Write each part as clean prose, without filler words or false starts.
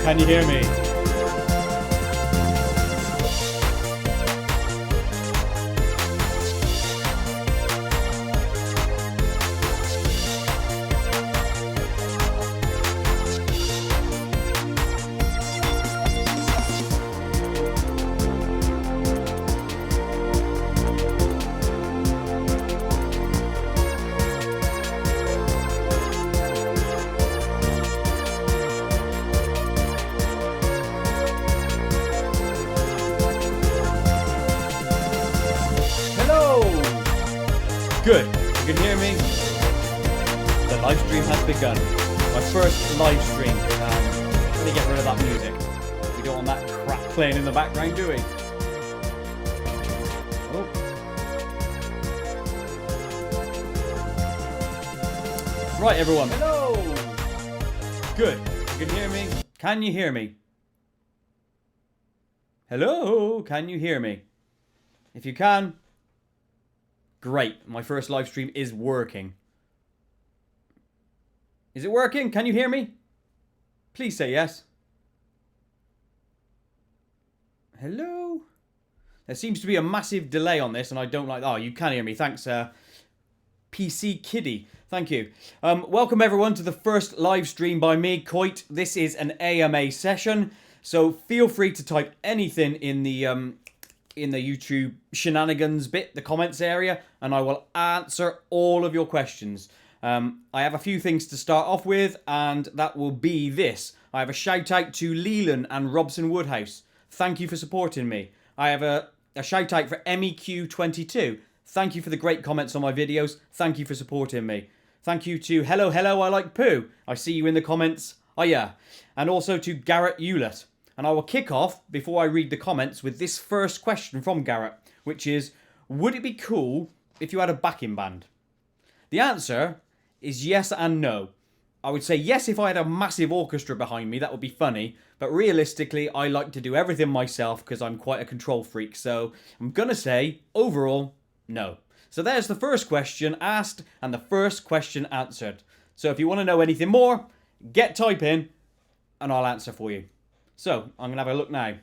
Can you hear me? Good. You can hear me? The live stream has begun. My first live stream. Let me get rid of that music. We don't want that crap playing in the background, do we? Oh. Right, everyone. Hello. Good. You can hear me? Can you hear me? Hello? Can you hear me? If you can... Great, my first live stream is working. Is it working? Can you hear me? Please say yes. Hello? There seems to be a massive delay on this and I don't like... Oh, you can hear me. Thanks, PC Kiddie. Thank you. Welcome everyone to the first live stream by me, Koit. This is an AMA session, so feel free to type anything in the YouTube shenanigans bit, the comments area, and I will answer all of your questions. I have a few things to start off with, and that will be this. I have a shout out to Leland and Robson Woodhouse. Thank you for supporting me. I have a shout out for MEQ22. Thank you for the great comments on my videos. Thank you for supporting me. Thank you to Hello I Like Poo. I see you in the comments. Oh yeah. And also to Garrett Hewlett. And I will kick off, before I read the comments, with this first question from Garrett, which is, would it be cool if you had a backing band? The answer is yes and no. I would say yes if I had a massive orchestra behind me, that would be funny. But realistically, I like to do everything myself because I'm quite a control freak. So I'm going to say, overall, no. So there's the first question asked and the first question answered. So if you want to know anything more, get typing and I'll answer for you. So, I'm going to have a look now.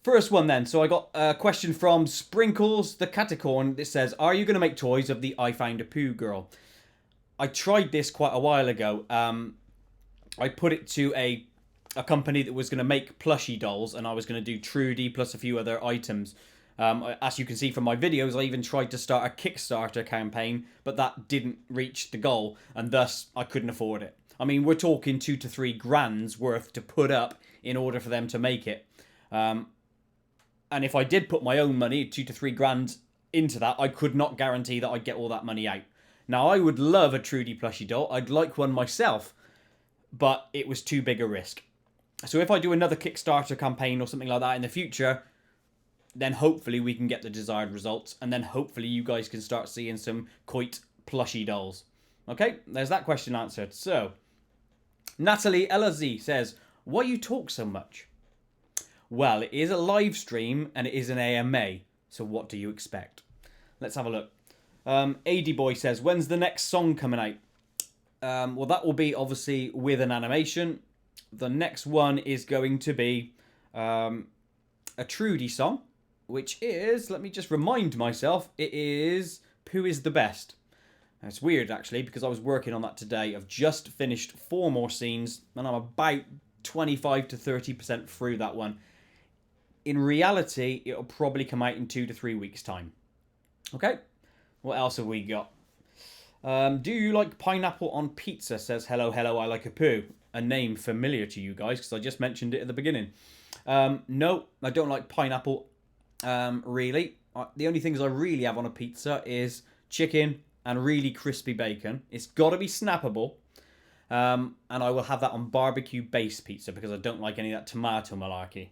First one then. So I got a question from Sprinkles the Catacorn that says, are you going to make toys of the I Found a Poo girl? I tried this quite a while ago. I put it to a company that was going to make plushie dolls and I was going to do Trudy plus a few other items. As you can see from my videos, I even tried to start a Kickstarter campaign, but that didn't reach the goal and thus I couldn't afford it. I mean, we're talking 2 to 3 grand's worth to put up in order for them to make it. And if I did put my own money, 2 to 3 grand into that, I could not guarantee that I'd get all that money out. Now, I would love a Trudy plushie doll. I'd like one myself, but it was too big a risk. So if I do another Kickstarter campaign or something like that in the future, then hopefully we can get the desired results. And then hopefully you guys can start seeing some Koit plushie dolls. Okay, there's that question answered. So... Natalie LZ says, why you talk so much? Well, it is a live stream and it is an AMA, so what do you expect? Let's have a look. AD Boy says, when's the next song coming out? Well, that will be obviously with an animation. The next one is going to be a Trudy song, which is, let me just remind myself, it is Who is the Best? It's weird, actually, because I was working on that today. I've just finished 4 more scenes, and I'm about 25 to 30% through that one. In reality, it'll probably come out in 2 to 3 weeks' time. Okay, what else have we got? Do you like pineapple on pizza? Says, hello, I like a poo. A name familiar to you guys, because I just mentioned it at the beginning. No, I don't like pineapple, really. The only things I really have on a pizza is chicken and really crispy bacon. It's got to be snappable. And I will have that on barbecue base pizza because I don't like any of that tomato malarkey.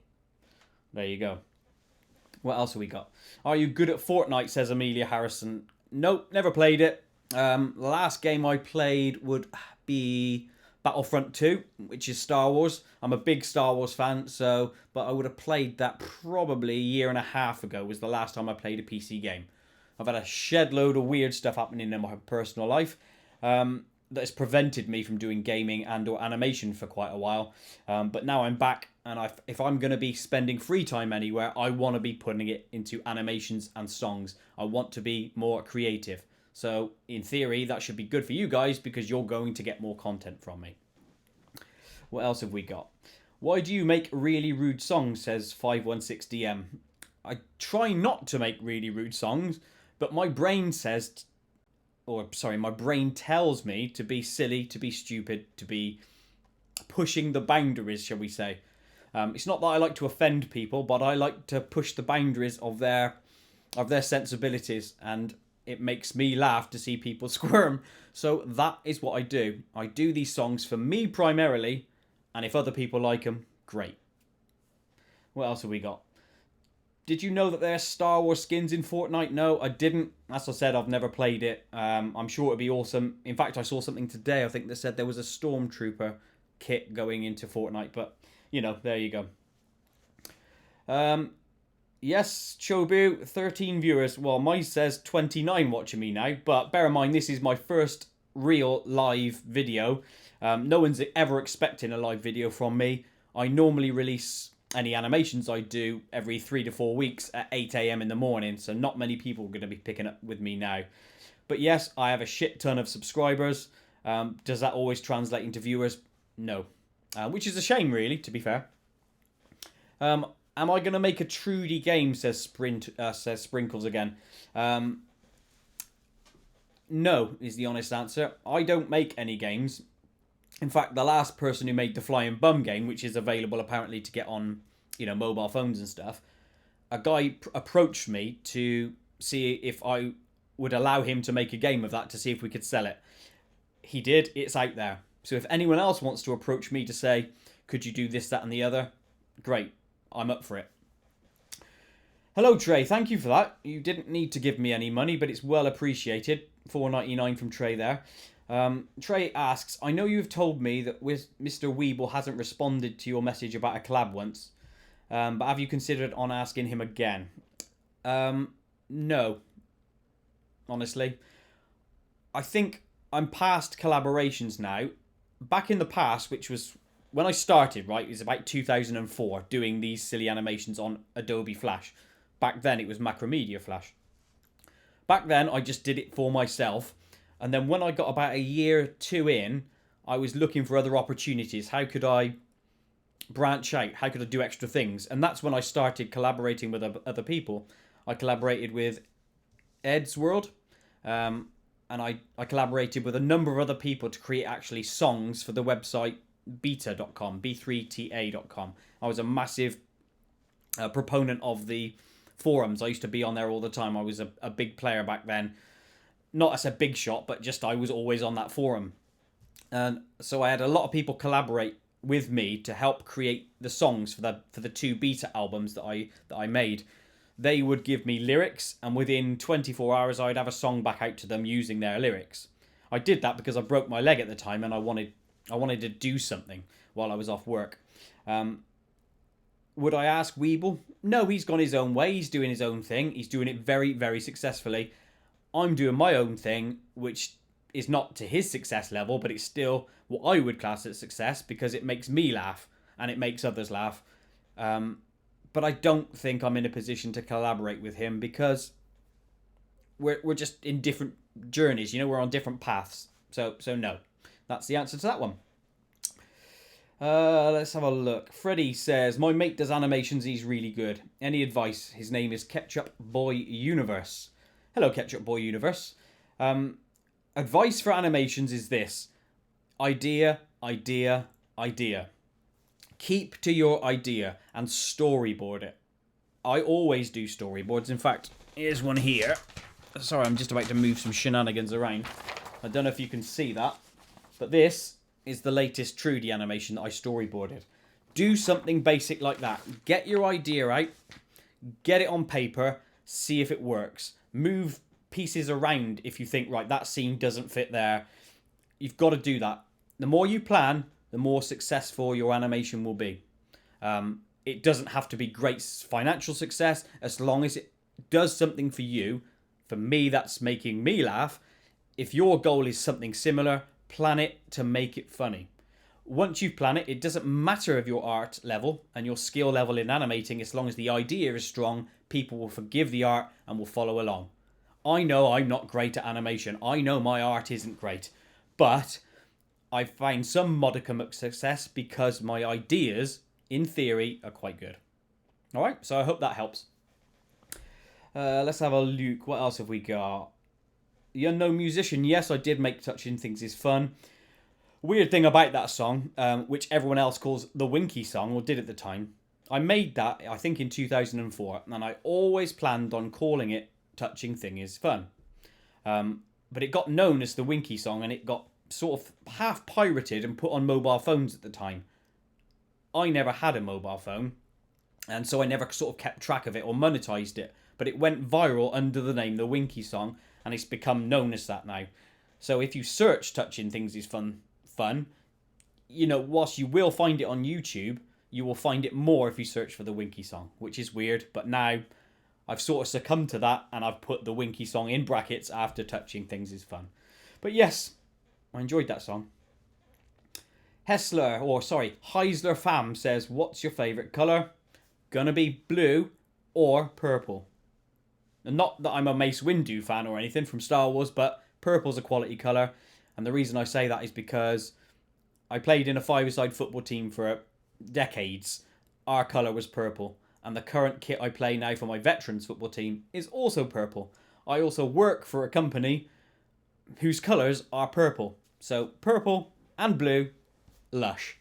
There you go. What else have we got? Are you good at Fortnight? Says Amelia Harrison. Nope, never played it. The last game I played would be Battlefront 2, which is Star Wars. I'm a big Star Wars fan, but I would have played that probably a year and a half ago was the last time I played a PC game. I've had a shed load of weird stuff happening in my personal life. that has prevented me from doing gaming and or animation for quite a while. But now I'm back, and if I'm going to be spending free time anywhere, I want to be putting it into animations and songs. I want to be more creative. So in theory, that should be good for you guys because you're going to get more content from me. What else have we got? Why do you make really rude songs, says 516DM. I try not to make really rude songs, but my brain says, my brain tells me to be silly, to be stupid, to be pushing the boundaries, shall we say. It's not that I like to offend people, but I like to push the boundaries of their sensibilities, and it makes me laugh to see people squirm. So that is what I do. I do these songs for me primarily, and if other people like them, great. What else have we got? Did you know that there's Star Wars skins in Fortnite? No, I didn't. As I said, I've never played it. I'm sure it'd be awesome. In fact, I saw something today, I think, that said there was a Stormtrooper kit going into Fortnite. But, you know, there you go. Yes, Chobu, 13 viewers. Well, mine says 29 watching me now. But bear in mind, this is my first real live video. No one's ever expecting a live video from me. I normally release any animations I do every 3 to 4 weeks at 8 a.m. in the morning, so not many people are going to be picking up with me now. But yes, I have a shit ton of subscribers. Does that always translate into viewers? No. Which is a shame, really, to be fair. Am I going to make a Trudy game, says Sprinkles again. No, is the honest answer. I don't make any games. In fact, the last person who made the Flying Bum game, which is available apparently to get on, mobile phones and stuff, a guy approached me to see if I would allow him to make a game of that to see if we could sell it. He did. It's out there. So if anyone else wants to approach me to say, could you do this, that, and the other? Great. I'm up for it. Hello, Trey. Thank you for that. You didn't need to give me any money, but it's well appreciated. $4.99 from Trey there. Trey asks, I know you've told me that Mr. Weeble hasn't responded to your message about a collab once, but have you considered on asking him again? No. Honestly. I think I'm past collaborations now. Back in the past, which was when I started, right, it was about 2004, doing these silly animations on Adobe Flash. Back then, it was Macromedia Flash. Back then, I just did it for myself. And then when I got about a year or two in, I was looking for other opportunities. How could I branch out? How could I do extra things? And that's when I started collaborating with other people. I collaborated with Ed's World. And I collaborated with a number of other people to create actually songs for the website beta.com, b3ta.com. I was a massive proponent of the forums. I used to be on there all the time. I was a big player back then. Not as a big shot, but just I was always on that forum. And so I had a lot of people collaborate with me to help create the songs for the two beta albums that I made. They would give me lyrics, and within 24 hours I'd have a song back out to them using their lyrics. I did that because I broke my leg at the time and I wanted to do something while I was off work. Would I ask Weeble? No, he's gone his own way. He's doing his own thing. He's doing it very, very successfully. I'm doing my own thing, which is not to his success level, but it's still what I would class as success because it makes me laugh and it makes others laugh. But I don't think I'm in a position to collaborate with him because we're just in different journeys. We're on different paths. So no, that's the answer to that one. Let's have a look. Freddie says, my mate does animations. He's really good. Any advice? His name is Ketchup Boy Universe. Hello, Ketchup Boy Universe. Advice for animations is this. Idea, idea, idea. Keep to your idea and storyboard it. I always do storyboards. In fact, here's one here. Sorry, I'm just about to move some shenanigans around. I don't know if you can see that. But this is the latest Trudy animation that I storyboarded. Do something basic like that. Get your idea out. Get it on paper. See if it works. Move pieces around if you think, right, that scene doesn't fit there. You've got to do that. The more you plan, the more successful your animation will be. It doesn't have to be great financial success as long as it does something for you. For me, that's making me laugh. If your goal is something similar, Plan it to make it funny. Once you plan it, it doesn't matter of your art level and your skill level in animating, as long as the idea is strong, people will forgive the art and will follow along. I know I'm not great at animation. I know my art isn't great. But I've found some modicum of success because my ideas, in theory, are quite good. Alright, so I hope that helps. Let's have a look. What else have we got? The Unknown Musician. Yes, I did make Touching Things Is Fun. Weird thing about that song, which everyone else calls the Winky song, or did at the time. I made that, I think, in 2004, and I always planned on calling it Touching Thing Is Fun. But it got known as the Winky song, and it got sort of half pirated and put on mobile phones at the time. I never had a mobile phone, and so I never sort of kept track of it or monetized it. But it went viral under the name The Winky Song, and it's become known as that now. So if you search Touching Things Is Fun, you know, whilst you will find it on YouTube, you will find it more if you search for The Winky Song, which is weird. But now I've sort of succumbed to that, and I've put The Winky Song in brackets after Touching Things Is Fun. But yes, I enjoyed that song. Heisler Fam says, what's your favourite colour? Gonna be blue or purple. And not that I'm a Mace Windu fan or anything from Star Wars, but purple's a quality colour. And the reason I say that is because I played in a five-a-side football team for decades. Our colour was purple. And the current kit I play now for my veterans football team is also purple. I also work for a company whose colours are purple. So purple and blue, lush.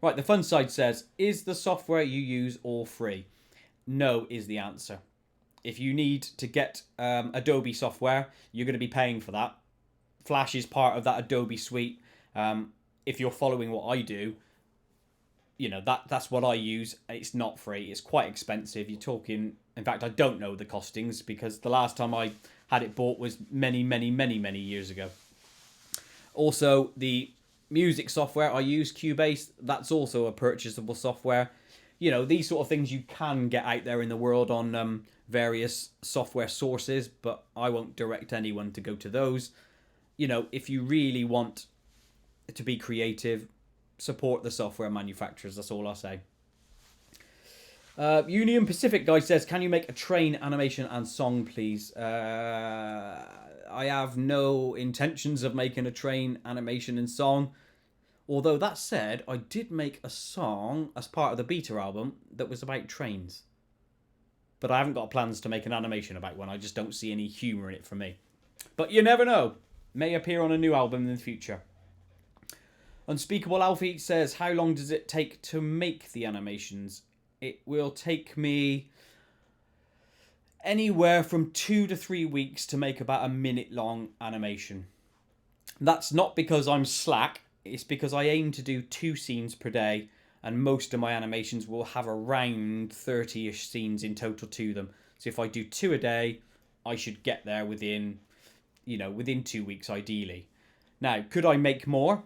Right, the fun side says, is the software you use all free? No is the answer. If you need to get Adobe software, you're going to be paying for that. Flash is part of that Adobe suite. If you're following what I do, you know, that's what I use. It's not free. It's quite expensive. You're talking... In fact, I don't know the costings because the last time I had it bought was many years ago. Also, the music software I use, Cubase, that's also a purchasable software. You know, these sort of things you can get out there in the world on various software sources, but I won't direct anyone to go to those. You know, if you really want to be creative, support the software manufacturers. That's all I'll say. Union Pacific guy says, can you make a train animation and song, please? I have no intentions of making a train animation and song. Although that said, I did make a song as part of the beta album that was about trains. But I haven't got plans to make an animation about one. I just don't see any humour in it for me. But you never know. May appear on a new album in the future. Unspeakable Alfie says, how long does it take to make the animations? It will take me anywhere from 2 to 3 weeks to make about a minute-long animation. That's not because I'm slack. It's because I aim to do 2 scenes per day, and most of my animations will have around 30-ish scenes in total to them. So if I do 2 a day, I should get there within 2 weeks ideally. Now, could I make more?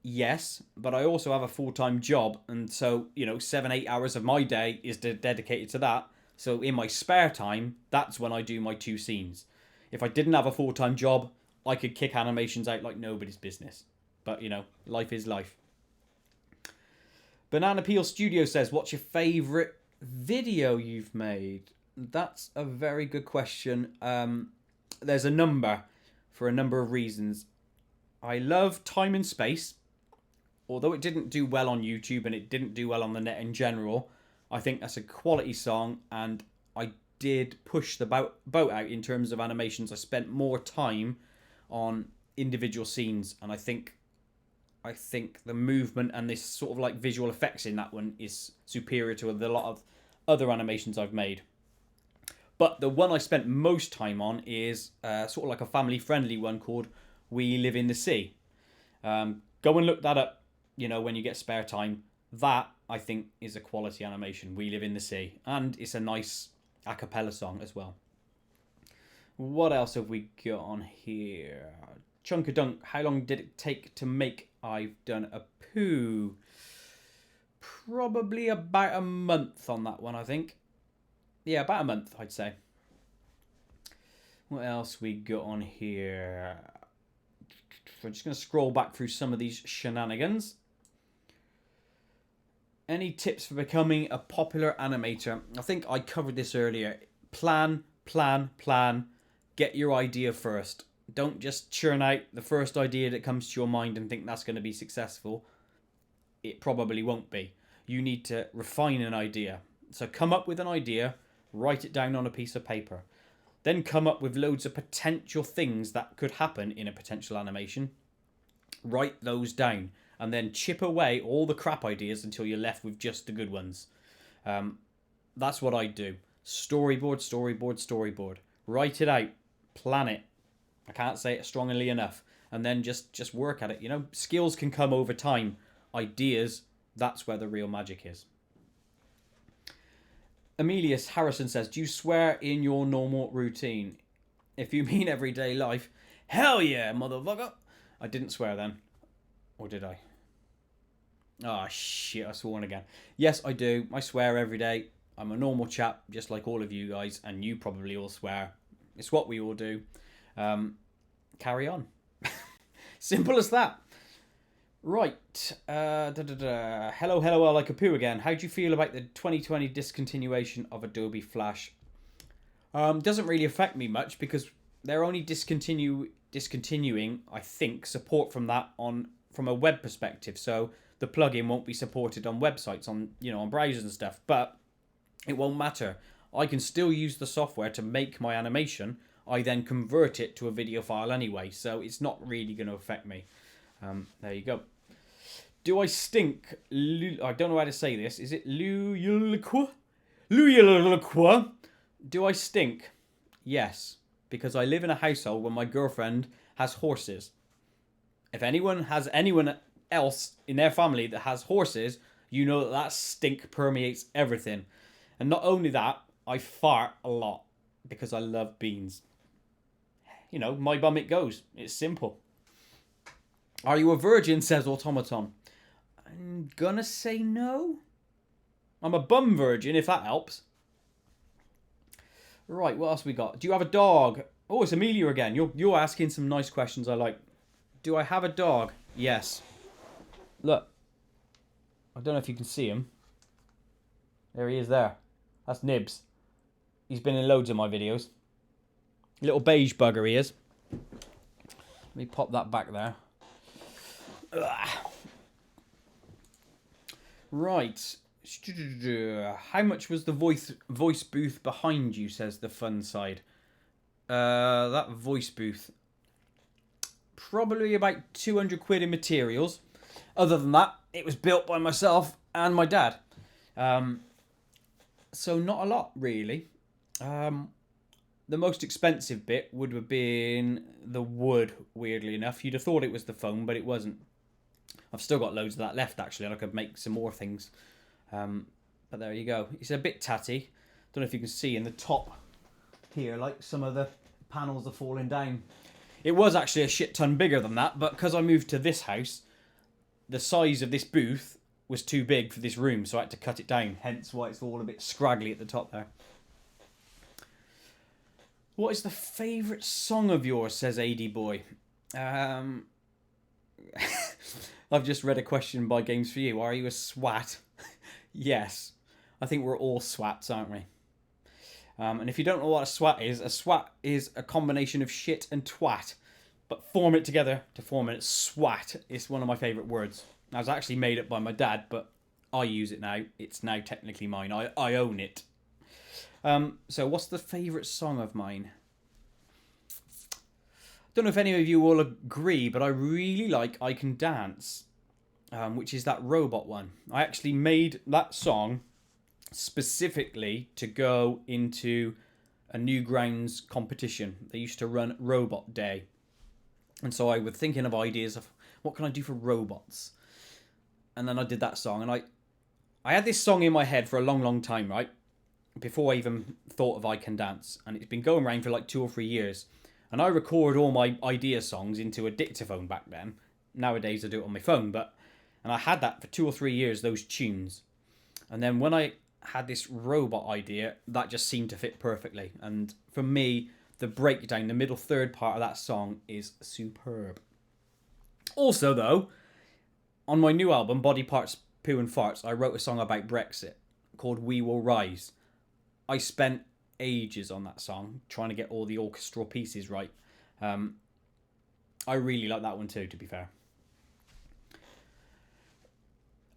Yes, but I also have a full-time job, and so, 7-8 hours of my day is dedicated to that. So in my spare time, that's when I do my 2 scenes. If I didn't have a full-time job, I could kick animations out like nobody's business. But, life is life. Banana Peel Studio says, what's your favourite video you've made? That's a very good question. There's a number, for a number of reasons. I love Time and Space. Although it didn't do well on YouTube and it didn't do well on the net in general, I think that's a quality song, and I did push the boat out in terms of animations. I spent more time on individual scenes, and I think the movement and this sort of like visual effects in that one is superior to a lot of other animations I've made. But the one I spent most time on is sort of like a family-friendly one called We Live in the Sea. Go and look that up, when you get spare time. That, I think, is a quality animation, We Live in the Sea. And it's a nice a cappella song as well. What else have we got on here? Chunkadunk, how long did it take to make I've Done a Poo? Probably about a month on that one, I think. Yeah, about a month, I'd say. What else we got on here? I'm just going to scroll back through some of these shenanigans. Any tips for becoming a popular animator? I think I covered this earlier. Plan, plan, plan. Get your idea first. Don't just churn out the first idea that comes to your mind and think that's going to be successful. It probably won't be. You need to refine an idea. So come up with an idea, write it down on a piece of paper. Then come up with loads of potential things that could happen in a potential animation. Write those down. And then chip away all the crap ideas until you're left with just the good ones. That's what I do. Storyboard, storyboard, storyboard. Write it out. Plan it. I can't say it strongly enough. And then just work at it. You know, skills can come over time. Ideas, that's where the real magic is. Emilius Harrison says, do you swear in your normal routine? If you mean everyday life, hell yeah, motherfucker. I didn't swear then. Or did I? Oh, shit, I swore again. Yes, I do. I swear every day. I'm a normal chap, just like all of you guys, and you probably all swear. It's what we all do. Carry on. Simple as that. Right. Hello, I like a poo again. How do you feel about the 2020 discontinuation of Adobe Flash? Doesn't really affect me much because they're only discontinuing, I think, support from that from a web perspective. So the plugin won't be supported on websites, on browsers and stuff. But it won't matter. I can still use the software to make my animation. I then convert it to a video file anyway, so it's not really going to affect me. There you go. Do I stink? I don't know how to say this. Is it Luyulqua? Luyulqua? Do I stink? Yes, because I live in a household where my girlfriend has horses. If anyone else in their family that has horses, you know that stink permeates everything. And not only that, I fart a lot because I love beans. You know, my bum it goes. It's simple. Are you a virgin, says Automaton. I'm gonna say no. I'm a bum virgin, if that helps. Right, what else we got? Do you have a dog? Oh, it's Amelia again. You're asking some nice questions I like. Do I have a dog? Yes. Look. I don't know if you can see him. There he is there. That's Nibs. He's been in loads of my videos. Little beige bugger he is. Let me pop that back there. Ugh. Right. How much was the voice booth behind you, says the fun side. That voice booth. Probably about 200 quid in materials. Other than that, it was built by myself and my dad. So not a lot, really. The most expensive bit would have been the wood, weirdly enough. You'd have thought it was the foam, but it wasn't. I've still got loads of that left, actually, and I could make some more things. But there you go. It's a bit tatty. Don't know if you can see in the top here, like some of the panels are falling down. It was actually a shit ton bigger than that, but because I moved to this house, the size of this booth was too big for this room, so I had to cut it down. Hence why it's all a bit scraggly at the top there. What is the favourite song of yours, says AD Boy. I've just read a question by Games for You. Are you a swat? Yes. I think we're all swats, aren't we? And if you don't know what a swat is a combination of shit and twat. But form it together to form a swat. It's one of my favourite words. I was actually made up by my dad, but I use it now. It's now technically mine. I own it. So what's the favourite song of mine? Don't know if any of you will agree, but I really like I Can Dance, which is that robot one. I actually made that song specifically to go into a Newgrounds competition. They used to run Robot Day. And so I was thinking of ideas of what can I do for robots? And then I did that song. And I had this song in my head for a long, long time, right? Before I even thought of I Can Dance. And it's been going around for like 2 or 3 years. And I record all my idea songs into a dictaphone back then. Nowadays I do it on my phone. And I had that for 2 or 3 years, those tunes. And then when I had this robot idea, that just seemed to fit perfectly. And for me, the breakdown, the middle third part of that song is superb. Also, though, on my new album, Body Parts, Poo and Farts, I wrote a song about Brexit called We Will Rise. I spent ages on that song trying to get all the orchestral pieces right. I really like that one too, to be fair.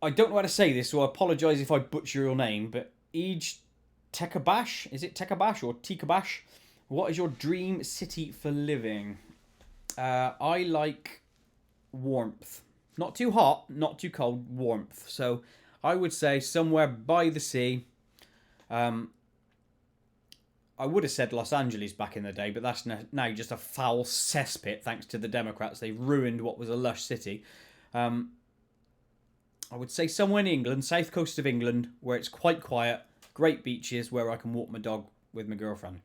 I don't know how to say this, so I apologise if I butcher your name, but Ej Tekabash, is it Tekabash or Tikabash? What is your dream city for living? I like warmth. Not too hot, not too cold, warmth. So I would say somewhere by the sea. I would have said Los Angeles back in the day, but that's now just a foul cesspit thanks to the Democrats. They've ruined what was a lush city. I would say somewhere in England, south coast of England, where it's quite quiet, great beaches, where I can walk my dog with my girlfriend.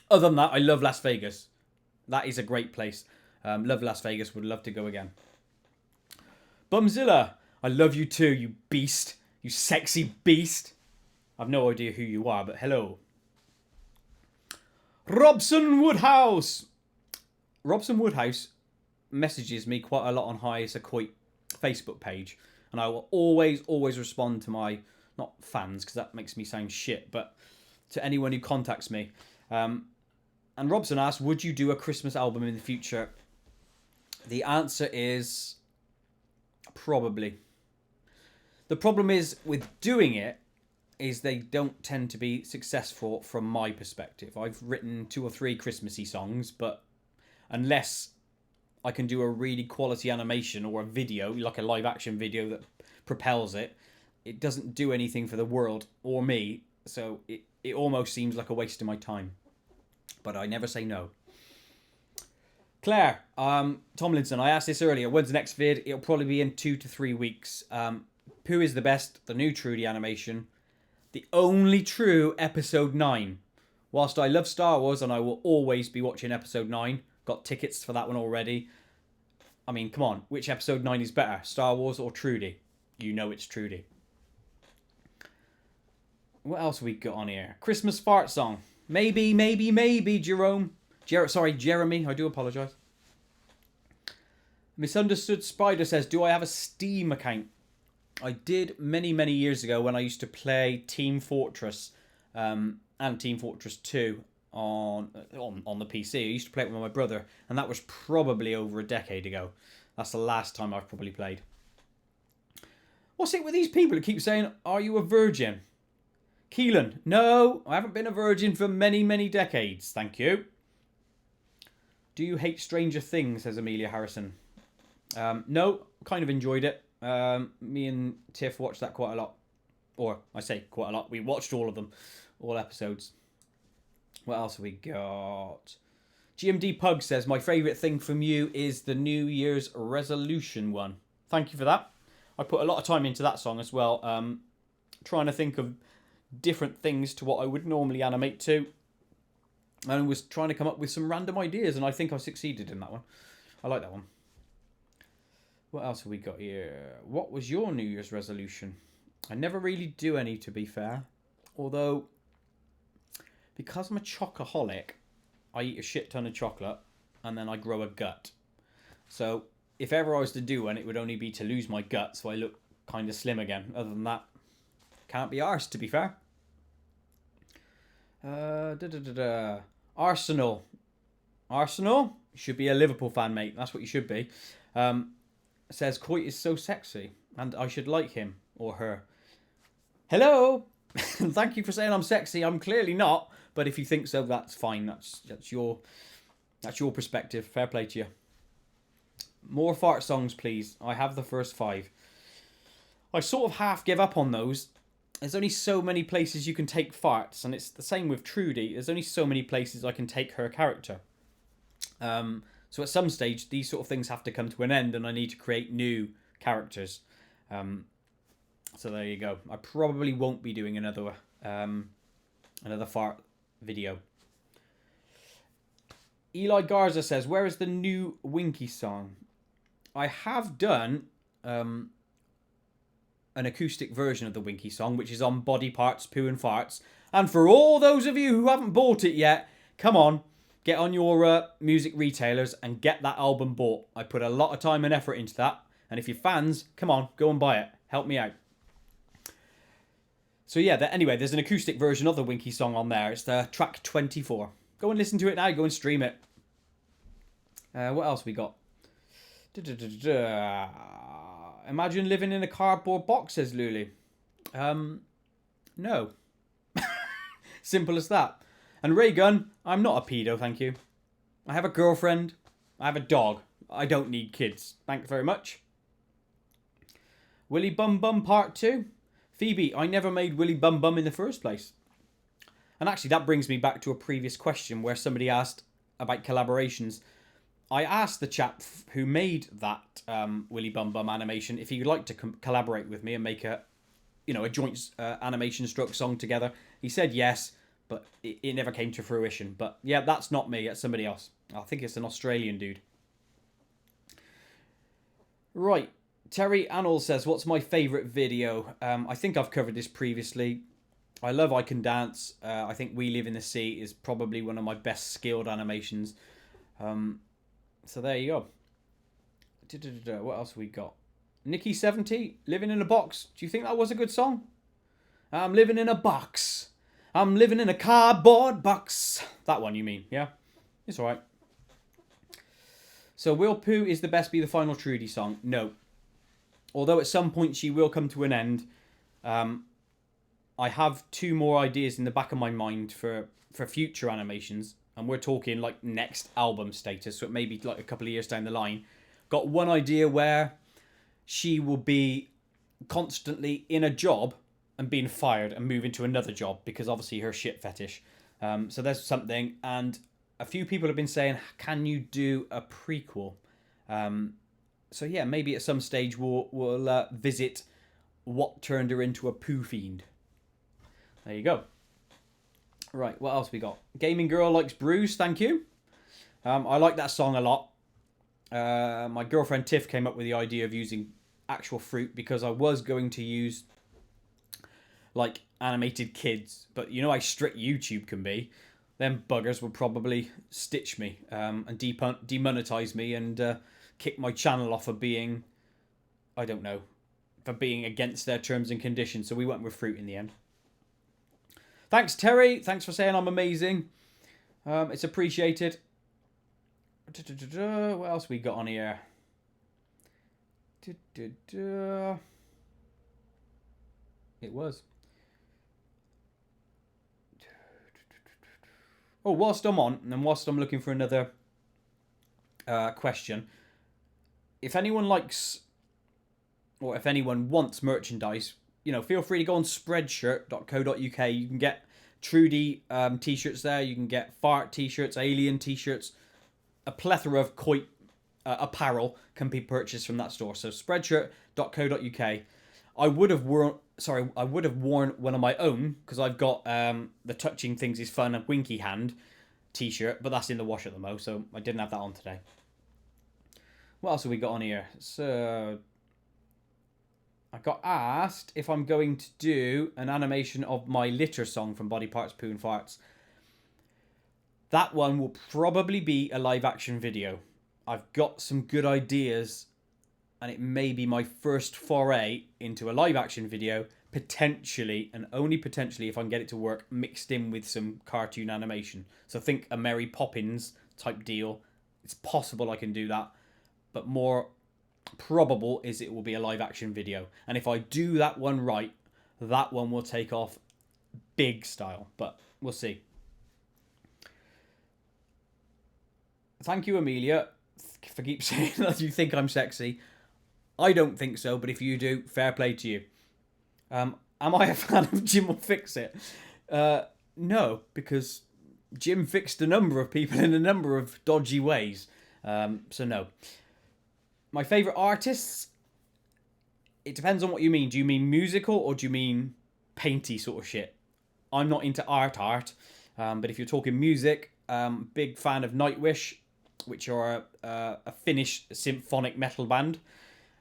Other than that, I love Las Vegas. That is a great place. Love Las Vegas, would love to go again. Bumzilla, I love you too, you beast. You sexy beast. I've no idea who you are, but hello. Robson Woodhouse. Robson Woodhouse messages me quite a lot on Ia Chronic Facebook page. And I will always respond to my, not fans, because that makes me sound shit, but to anyone who contacts me. And Robson asked, would you do a Christmas album in the future? The answer is probably. The problem is with doing it is they don't tend to be successful from my perspective. I've written 2 or 3 Christmassy songs, but unless I can do a really quality animation or a video, like a live action video that propels it, it doesn't do anything for the world or me. So it almost seems like a waste of my time. But I never say no. Claire, Tomlinson, I asked this earlier. When's the next vid? It'll probably be in 2 to 3 weeks. Pooh is the best, the new Trudy animation. The only true episode 9. Whilst I love Star Wars and I will always be watching episode 9. Got tickets for that one already. I mean, come on. Which episode 9 is better? Star Wars or Trudy? You know it's Trudy. What else have we got on here? Christmas fart song. Maybe, Jerome. Jeremy. I do apologise. Misunderstood Spider says, do I have a Steam account? I did many years ago when I used to play Team Fortress and Team Fortress 2 on the PC. I used to play it with my brother, and that was probably over a decade ago. That's the last time I've probably played. What's it with these people who keep saying, are you a virgin? Keelan, no, I haven't been a virgin for many decades, thank you. Do you hate Stranger Things, says Amelia Harrison. No, kind of enjoyed it. Me and Tiff watched that quite a lot. Or, I say quite a lot. We watched all of them. All episodes. What else have we got? GMD Pug says, my favourite thing from you is the New Year's resolution one. Thank you for that. I put a lot of time into that song as well. Trying to think of different things to what I would normally animate to. And was trying to come up with some random ideas. And I think I succeeded in that one. I like that one. What else have we got here? What was your New Year's resolution? I never really do any, to be fair. Although, because I'm a chocoholic, I eat a shit ton of chocolate and then I grow a gut. So, if ever I was to do one, it would only be to lose my gut so I look kind of slim again. Other than that, can't be arsed, to be fair. Arsenal. Arsenal? You should be a Liverpool fan, mate. That's what you should be. Says, Koit is so sexy and I should like him or her. Hello! Thank you for saying I'm sexy. I'm clearly not, but if you think so, that's fine. That's your perspective. Fair play to you. More fart songs, please. I have the first 5. I sort of half give up on those. There's only so many places you can take farts, and it's the same with Trudy. There's only so many places I can take her character. So at some stage, these sort of things have to come to an end, and I need to create new characters. So there you go. I probably won't be doing another fart video. Eli Garza says, where is the new Winky song? I have done an acoustic version of the Winky song, which is on Body Parts, Poo and Farts. And for all those of you who haven't bought it yet, come on, get on your music retailers and get that album bought. I put a lot of time and effort into that. And if you're fans, come on, go and buy it. Help me out. So yeah, anyway, there's an acoustic version of the Winky song on there. It's the track 24. Go and listen to it now. Go and stream it. What else we got? Imagine living in a cardboard box, says Lulu. No. Simple as that. And Raygun, I'm not a pedo, thank you. I have a girlfriend. I have a dog. I don't need kids. Thanks very much. Willy Bum Bum Part 2. Phoebe, I never made Willy Bum Bum in the first place. And actually, that brings me back to a previous question where somebody asked about collaborations. I asked the chap who made that Willy Bum Bum animation if he would like to collaborate with me and make a joint animation stroke song together. He said yes, but it never came to fruition. But yeah, that's not me. It's somebody else. I think it's an Australian dude. Right. Terry Annell says, what's my favourite video? I think I've covered this previously. I love I Can Dance. I think We Live in the Sea is probably one of my best skilled animations. So there you go. What else have we got? Nikki 70, Living in a Box. Do you think that was a good song? I'm living in a box. I'm living in a cardboard box. That one you mean, yeah? It's alright. So Will Pooh is the best be the final Trudy song? No. Although at some point she will come to an end. I have 2 more ideas in the back of my mind for future animations. And we're talking like next album status. So it may be like a couple of years down the line. Got one idea where she will be constantly in a job and being fired and moving to another job. Because obviously her shit fetish. So there's something. And a few people have been saying, can you do a prequel? So yeah, maybe at some stage we'll visit what turned her into a poo fiend. There you go. Right, what else we got? Gaming Girl Likes Brews, thank you. I like that song a lot. My girlfriend Tiff came up with the idea of using actual fruit because I was going to use like animated kids. But you know how strict YouTube can be. Them buggers will probably stitch me and demonetize me and kick my channel off for being, I don't know, for being against their terms and conditions. So we went with fruit in the end. Thanks, Terry. Thanks for saying I'm amazing. It's appreciated. What else we got on here? It was. Oh, whilst I'm on, and whilst I'm looking for another question, if anyone likes, or if anyone wants merchandise, feel free to go on spreadshirt.co.uk. You can get Trudy t-shirts there. You can get Fart t-shirts, Alien t-shirts. A plethora of Koit apparel can be purchased from that store. So spreadshirt.co.uk. I would have worn one of my own because I've got the Touching Things is Fun and Winky Hand t-shirt, but that's in the wash at the moment, so I didn't have that on today. What else have we got on here? So I got asked if I'm going to do an animation of my litter song from Body Parts, Poo and Farts. That one will probably be a live action video. I've got some good ideas and it may be my first foray into a live action video, potentially, and only potentially if I can get it to work, mixed in with some cartoon animation. So think a Mary Poppins type deal. It's possible I can do that, but more probable is it will be a live action video. And if I do that one right, that one will take off big style, but we'll see. Thank you, Amelia, for keep saying that you think I'm sexy. I don't think so, but if you do, fair play to you. Am I a fan of Jim Will Fix It? No, because Jim fixed a number of people in a number of dodgy ways. So no. My favourite artists? It depends on what you mean. Do you mean musical or do you mean painty sort of shit? I'm not into art. But if you're talking music, big fan of Nightwish, which are a Finnish symphonic metal band.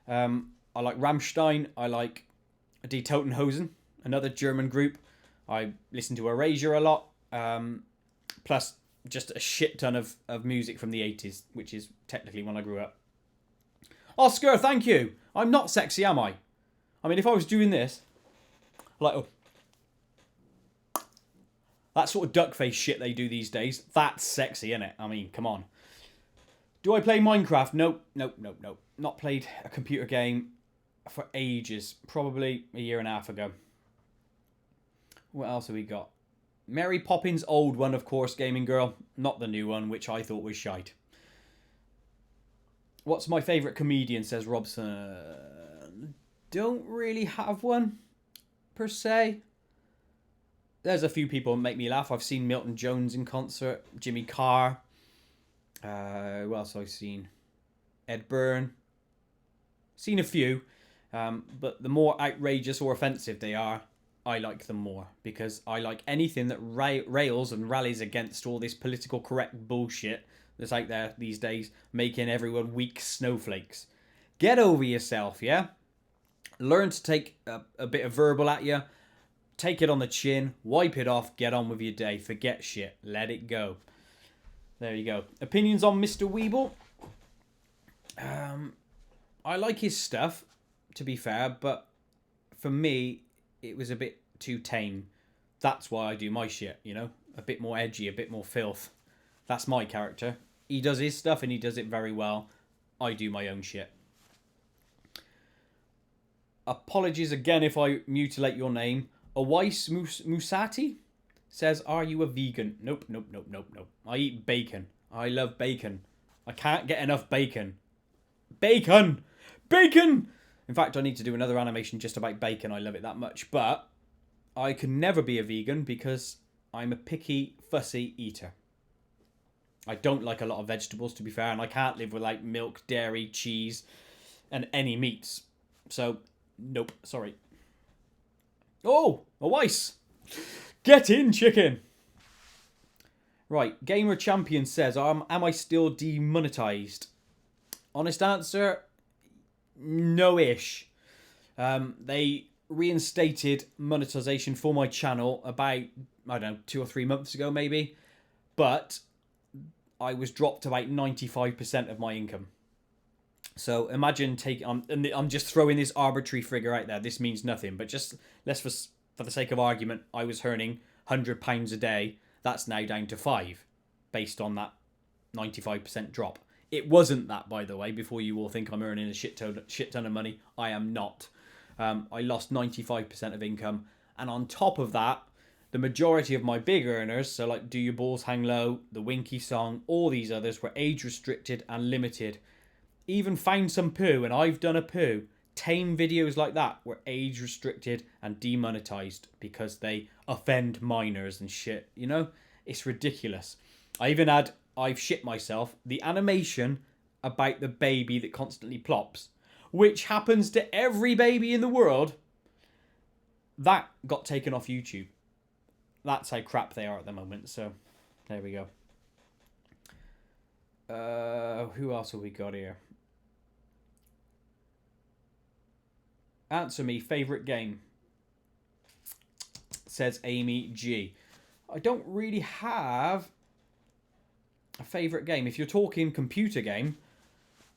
I like Rammstein. I like Die Totenhosen, another German group. I listen to Erasure a lot. Plus, just a shit ton of music from the 80s, which is technically when I grew up. Oscar, thank you. I'm not sexy, am I? I mean, if I was doing this, like, oh, that sort of duck face shit they do these days, that's sexy, innit? I mean, come on. Do I play Minecraft? Nope. Not played a computer game for ages. Probably a year and a half ago. What else have we got? Mary Poppins, old one, of course, Gaming Girl. Not the new one, which I thought was shite. What's my favourite comedian, says Robson. Don't really have one, per se. There's a few people that make me laugh. I've seen Milton Jones in concert. Jimmy Carr. Who else have I seen? Ed Byrne. Seen a few. But the more outrageous or offensive they are, I like them more. Because I like anything that rails and rallies against all this political correct bullshit that's out there these days, making everyone weak snowflakes. Get over yourself, yeah? Learn to take a bit of verbal at you. Take it on the chin. Wipe it off. Get on with your day. Forget shit. Let it go. There you go. Opinions on Mr. Weeble? I like his stuff, to be fair, but for me, it was a bit too tame. That's why I do my shit, you know? A bit more edgy, a bit more filth. That's my character. He does his stuff and he does it very well. I do my own shit. Apologies again if I mutilate your name. Awais Musati says, are you a vegan? Nope. I eat bacon. I love bacon. I can't get enough bacon. Bacon! In fact, I need to do another animation just about bacon. I love it that much. But I can never be a vegan because I'm a picky, fussy eater. I don't like a lot of vegetables, to be fair, and I can't live without milk, dairy, cheese, and any meats. So, nope, sorry. Oh, a Weiss! Get in, chicken! Right, Gamer Champion says, am I still demonetized? Honest answer, no-ish. They reinstated monetization for my channel about, I don't know, 2 or 3 months ago maybe. But I was dropped to about 95% of my income. So imagine taking, I'm just throwing this arbitrary figure out there. This means nothing, but just let's for the sake of argument, I was earning £100 a day. That's now down to 5, based on that 95% drop. It wasn't that, by the way. Before you all think I'm earning a shit ton of money, I am not. I lost 95% of income, and on top of that, the majority of my big earners, so like Do Your Balls Hang Low, the Winky song, all these others were age restricted and limited. Even Found Some Poo, and I've done a poo. Tame videos like that were age restricted and demonetized because they offend minors and shit, you know? It's ridiculous. I've shit myself, the animation about the baby that constantly plops, which happens to every baby in the world, that got taken off YouTube. That's how crap they are at the moment, so there we go. Who else have we got here? Answer me, favourite game, says Amy G. I don't really have a favourite game. If you're talking computer game,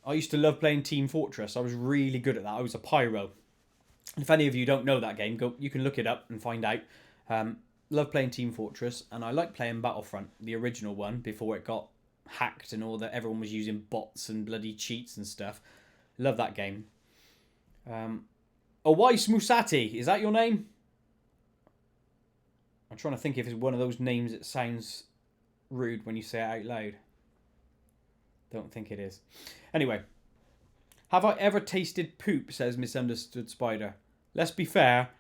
I used to love playing Team Fortress. I was really good at that. I was a pyro. If any of you don't know that game, you can look it up and find out. Love playing Team Fortress, and I like playing Battlefront, the original one, before it got hacked and all that. Everyone was using bots and bloody cheats and stuff. Love that game. Awais Musati, is that your name? I'm trying to think if it's one of those names that sounds rude when you say it out loud. Don't think it is. Anyway. Have I ever tasted poop, says Misunderstood Spider. Let's be fair,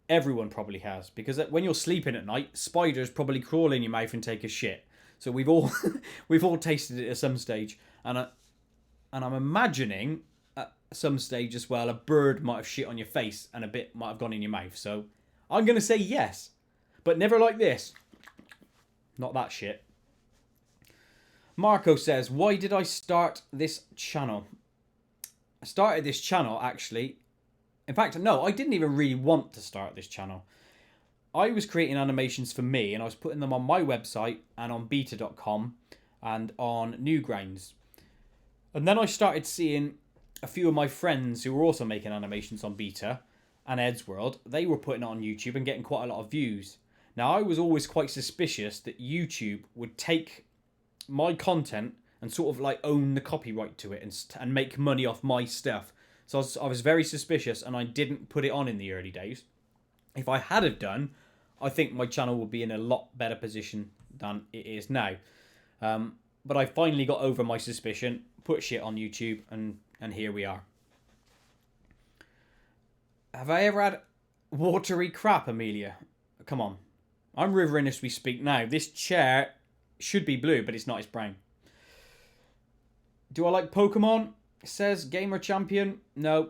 everyone probably has. Because when you're sleeping at night, spiders probably crawl in your mouth and take a shit. So we've all we've all tasted it at some stage. And I'm imagining at some stage as well, a bird might have shit on your face and a bit might have gone in your mouth. So I'm going to say yes. But never like this. Not that shit. Marco says, why did I start this channel? I started this channel, actually. In fact, no, I didn't even really want to start this channel. I was creating animations for me, and I was putting them on my website and on beta.com and on Newgrounds. And then I started seeing a few of my friends who were also making animations on beta and Ed's World. They were putting it on YouTube and getting quite a lot of views. Now, I was always quite suspicious that YouTube would take my content and sort of like own the copyright to it and make money off my stuff. So I was very suspicious, and I didn't put it on in the early days. If I had have done, I think my channel would be in a lot better position than it is now. But I finally got over my suspicion, put shit on YouTube, and here we are. Have I ever had watery crap, Amelia? Come on. I'm rivering as we speak now. This chair should be blue, but it's not. It's brown. Do I like Pokemon? Says Gamer Champion. No.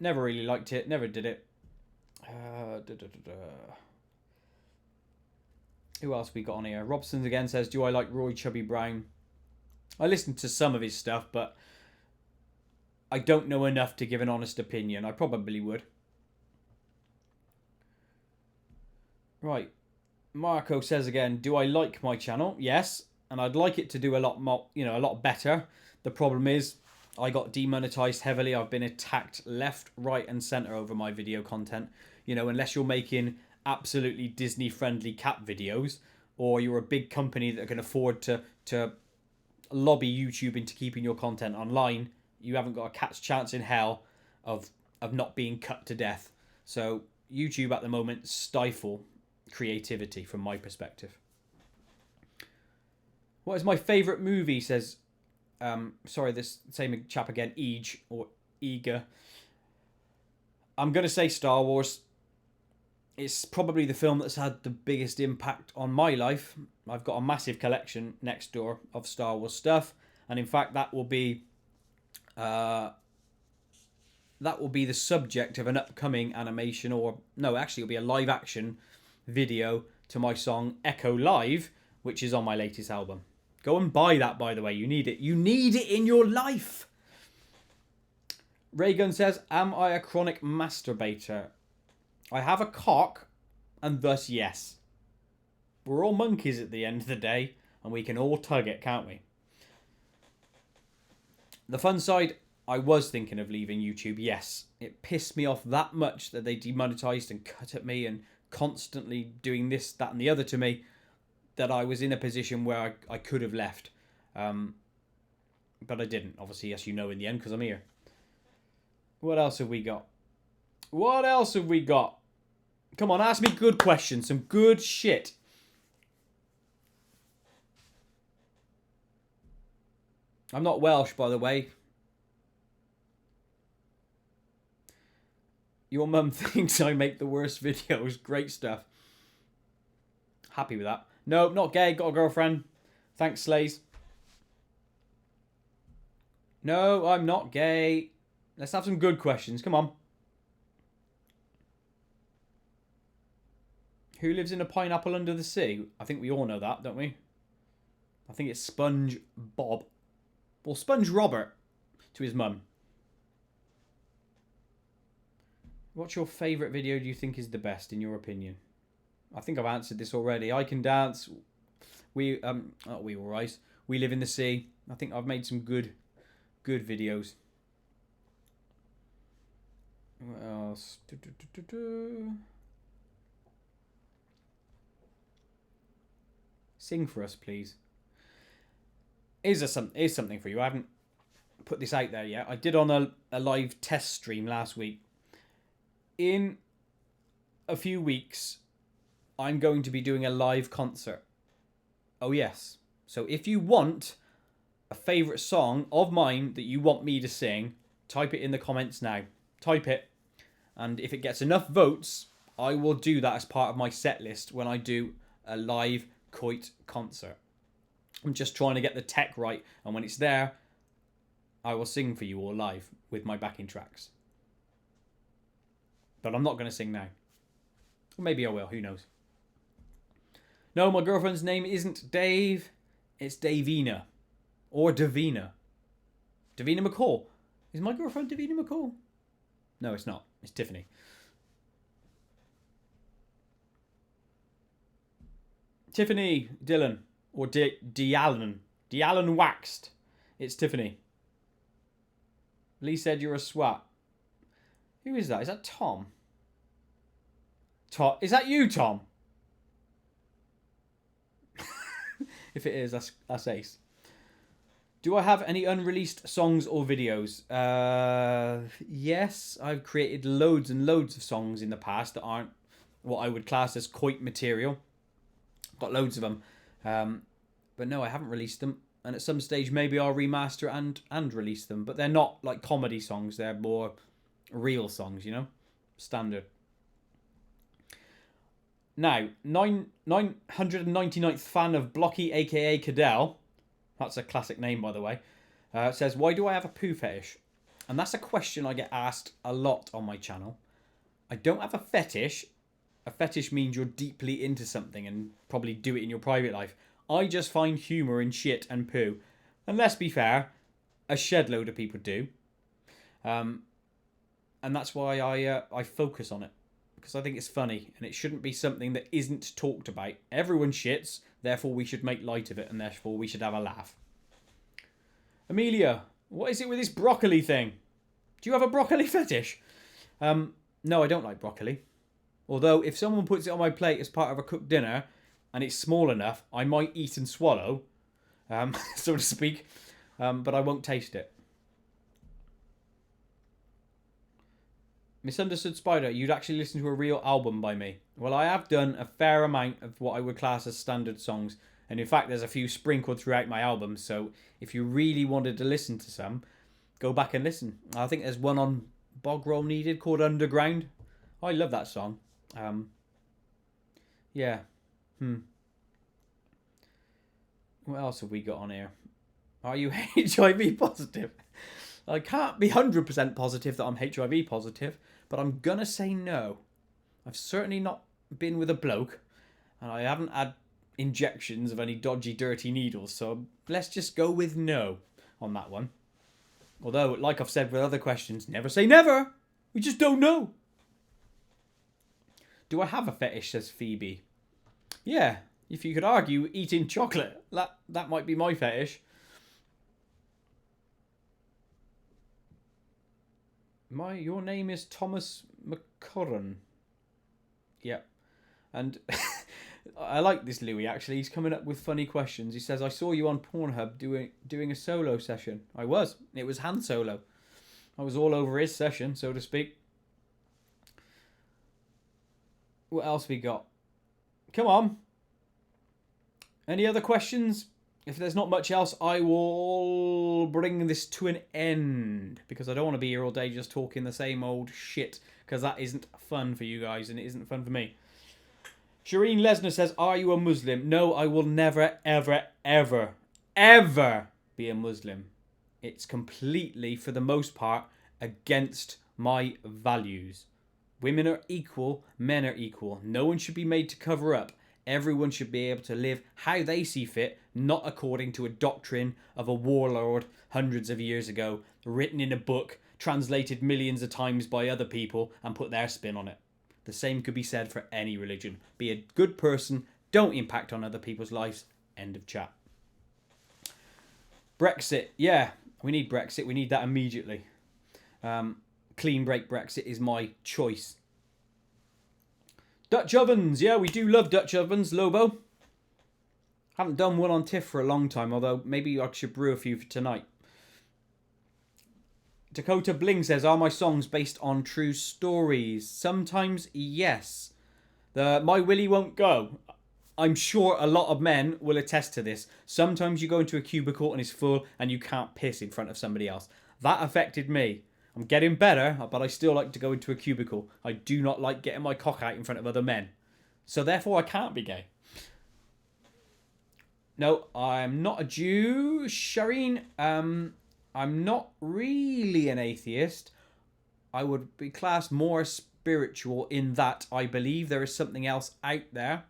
Never really liked it. Never did it. Who else we got on here? Robson again says, do I like Roy Chubby Brown? I listened to some of his stuff, but I don't know enough to give an honest opinion. I probably would. Right. Marco says again, do I like my channel? Yes. And I'd like it to do a lot more, a lot better. The problem is I got demonetized heavily. I've been attacked left, right, and center over my video content. Unless you're making absolutely Disney-friendly cat videos, or you're a big company that can afford to lobby YouTube into keeping your content online, you haven't got a cat's chance in hell of not being cut to death. So YouTube at the moment stifle creativity from my perspective. What is my favourite movie, says... sorry, this same chap again, or Eager. I'm going to say Star Wars. It's probably the film that's had the biggest impact on my life. I've got a massive collection next door of Star Wars stuff. And in fact, that will be the subject of an upcoming animation, it'll be a live action video to my song Echo Live, which is on my latest album. Go and buy that, by the way. You need it. You need it in your life. Raygun says, am I a chronic masturbator? I have a cock, and thus yes. We're all monkeys at the end of the day, and we can all tug it, can't we? The fun side, I was thinking of leaving YouTube, yes. It pissed me off that much that they demonetized and cut at me and constantly doing this, that, and the other to me, that I was in a position where I could have left. But I didn't, obviously, as you know, in the end, because I'm here. What else have we got? What else have we got? Come on, ask me good questions. Some good shit. I'm not Welsh, by the way. Your mum thinks I make the worst videos. Great stuff. Happy with that. No, not gay. Got a girlfriend. Thanks, Slays. No, I'm not gay. Let's have some good questions. Come on. Who lives in a pineapple under the sea? I think we all know that, don't we? I think it's Sponge Bob. Or Sponge Robert to his mum. What's your favourite video do you think is the best, in your opinion? I think I've answered this already. I Can Dance. We Will Rise. We Live in the Sea. I think I've made some good videos. What else? Sing for us, please. Here's something for you. I haven't put this out there yet. I did on a live test stream last week. In a few weeks, I'm going to be doing a live concert. Oh, yes. So if you want a favourite song of mine that you want me to sing, type it in the comments now. Type it. And if it gets enough votes, I will do that as part of my set list when I do a live Koit concert. I'm just trying to get the tech right. And when it's there, I will sing for you all live with my backing tracks. But I'm not going to sing now. Or maybe I will. Who knows? No, my girlfriend's name isn't Dave. It's Davina. Or Davina. Davina McCall. Is my girlfriend Davina McCall? No, it's not. It's Tiffany. Tiffany, Dylan, or D'Allen. D'Allen Waxed. It's Tiffany. Lee said you're a swat. Who is that? Is that Tom? Tom, is that you, Tom? If it is, that's ace. Do I have any unreleased songs or videos? Yes, I've created loads and loads of songs in the past that aren't what I would class as Koit material. Got loads of them. But no, I haven't released them. And at some stage, maybe I'll remaster and release them. But they're not like comedy songs. They're more real songs, you know? Standard. Now, 999th fan of Blocky, a.k.a. Cadell. That's a classic name, by the way. Says, why do I have a poo fetish? And that's a question I get asked a lot on my channel. I don't have a fetish. A fetish means you're deeply into something and probably do it in your private life. I just find humour in shit and poo. And let's be fair, a shed load of people do. And that's why I focus on it. Because I think it's funny. And it shouldn't be something that isn't talked about. Everyone shits. Therefore, we should make light of it. And therefore, we should have a laugh. Amelia, what is it with this broccoli thing? Do you have a broccoli fetish? No, I don't like broccoli. Although, if someone puts it on my plate as part of a cooked dinner, and it's small enough, I might eat and swallow, so to speak, but I won't taste it. Misunderstood Spider, you'd actually listen to a real album by me. Well, I have done a fair amount of what I would class as standard songs, and in fact, there's a few sprinkled throughout my album, so if you really wanted to listen to some, go back and listen. I think there's one on Bog Roll Needed called Underground. I love that song. Yeah. What else have we got on here? Are you HIV positive? I can't be 100% positive that I'm HIV positive, but I'm gonna say no. I've certainly not been with a bloke, and I haven't had injections of any dodgy, dirty needles, so let's just go with no on that one. Although, like I've said with other questions, never say never! We just don't know! Do I have a fetish, says Phoebe. Yeah, if you could argue eating chocolate, that might be my fetish. Your name is Thomas McCurran. Yep. And I like this Louis, actually. He's coming up with funny questions. He says, I saw you on Pornhub doing a solo session. I was. It was Han Solo. I was all over his session, so to speak. What else we got? Come on. Any other questions? If there's not much else, I will bring this to an end. Because I don't want to be here all day just talking the same old shit. Because that isn't fun for you guys, and it isn't fun for me. Shireen Lesnar says, are you a Muslim? No, I will never, ever, ever, ever be a Muslim. It's completely, for the most part, against my values. Women are equal, men are equal. No one should be made to cover up. Everyone should be able to live how they see fit, not according to a doctrine of a warlord hundreds of years ago, written in a book, translated millions of times by other people, and put their spin on it. The same could be said for any religion. Be a good person, don't impact on other people's lives. End of chat. Brexit. Yeah, we need Brexit. We need that immediately. Clean break Brexit is my choice. Dutch ovens. Yeah, we do love Dutch ovens, Lobo. Haven't done one on Tiff for a long time, although maybe I should brew a few for tonight. Dakota Bling says, are my songs based on true stories? Sometimes, yes. The My Willie Won't Go. I'm sure a lot of men will attest to this. Sometimes you go into a cubicle and it's full and you can't piss in front of somebody else. That affected me. I'm getting better, but I still like to go into a cubicle. I do not like getting my cock out in front of other men. So therefore I can't be gay. No, I'm not a Jew. Shireen, I'm not really an atheist. I would be classed more spiritual in that I believe there is something else out there,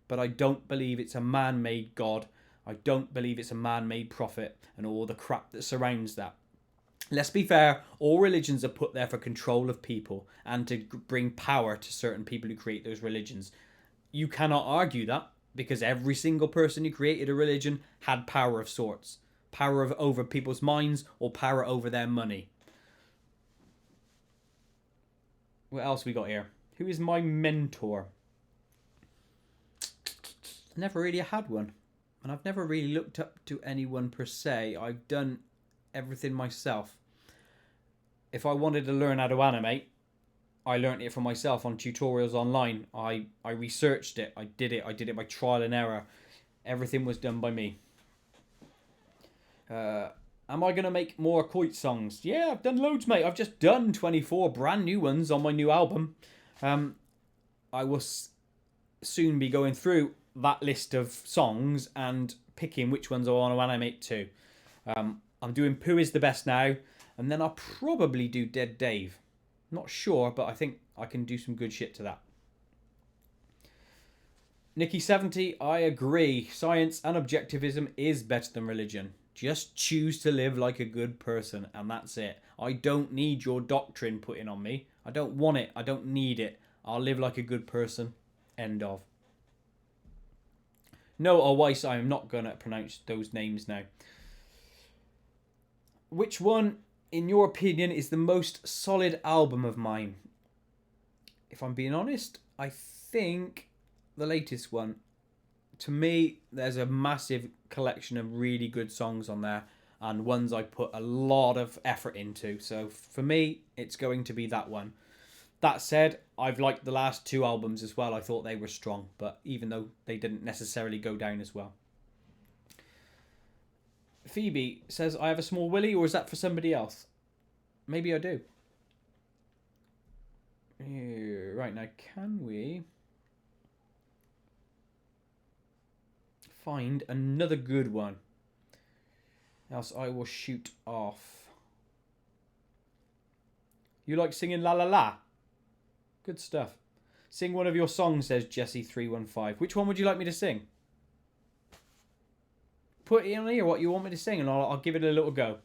but I don't believe it's a man-made God. I don't believe it's a man-made prophet and all the crap that surrounds that. Let's be fair, all religions are put there for control of people and to bring power to certain people who create those religions. You cannot argue that. because every single person who created a religion had power of sorts. Power over people's minds or power over their money. What else we got here? Who is my mentor? I never really had one. And I've never really looked up to anyone per se. I've done everything myself. If I wanted to learn how to animate, I learned it for myself on tutorials online. I researched it. I did it by trial and error. Everything was done by me. Am I going to make more Koit songs? Yeah, I've done loads, mate. I've just done 24 brand new ones on my new album. I will soon be going through that list of songs and picking which ones I want to animate to. I'm doing Pooh is the Best now, and then I'll probably do Dead Dave. Not sure, but I think I can do some good shit to that. Nikki70, I agree. Science and objectivism is better than religion. Just choose to live like a good person, and that's it. I don't need your doctrine put in on me. I don't want it. I don't need it. I'll live like a good person. End of. No, or Weiss, I am not going to pronounce those names now. Which one, in your opinion, is the most solid album of mine? If I'm being honest, I think the latest one. To me, there's a massive collection of really good songs on there and ones I put a lot of effort into. So for me, it's going to be that one. That said, I've liked the last two albums as well. I thought they were strong, but even though they didn't necessarily go down as well. Phoebe says, I have a small willy, or is that for somebody else? Maybe I do. Right, now can we find another good one? Else I will shoot off. You like singing La La La? Good stuff. Sing one of your songs, says Jesse315. Which one would you like me to sing? Put it in here what you want me to sing and I'll give it a little go.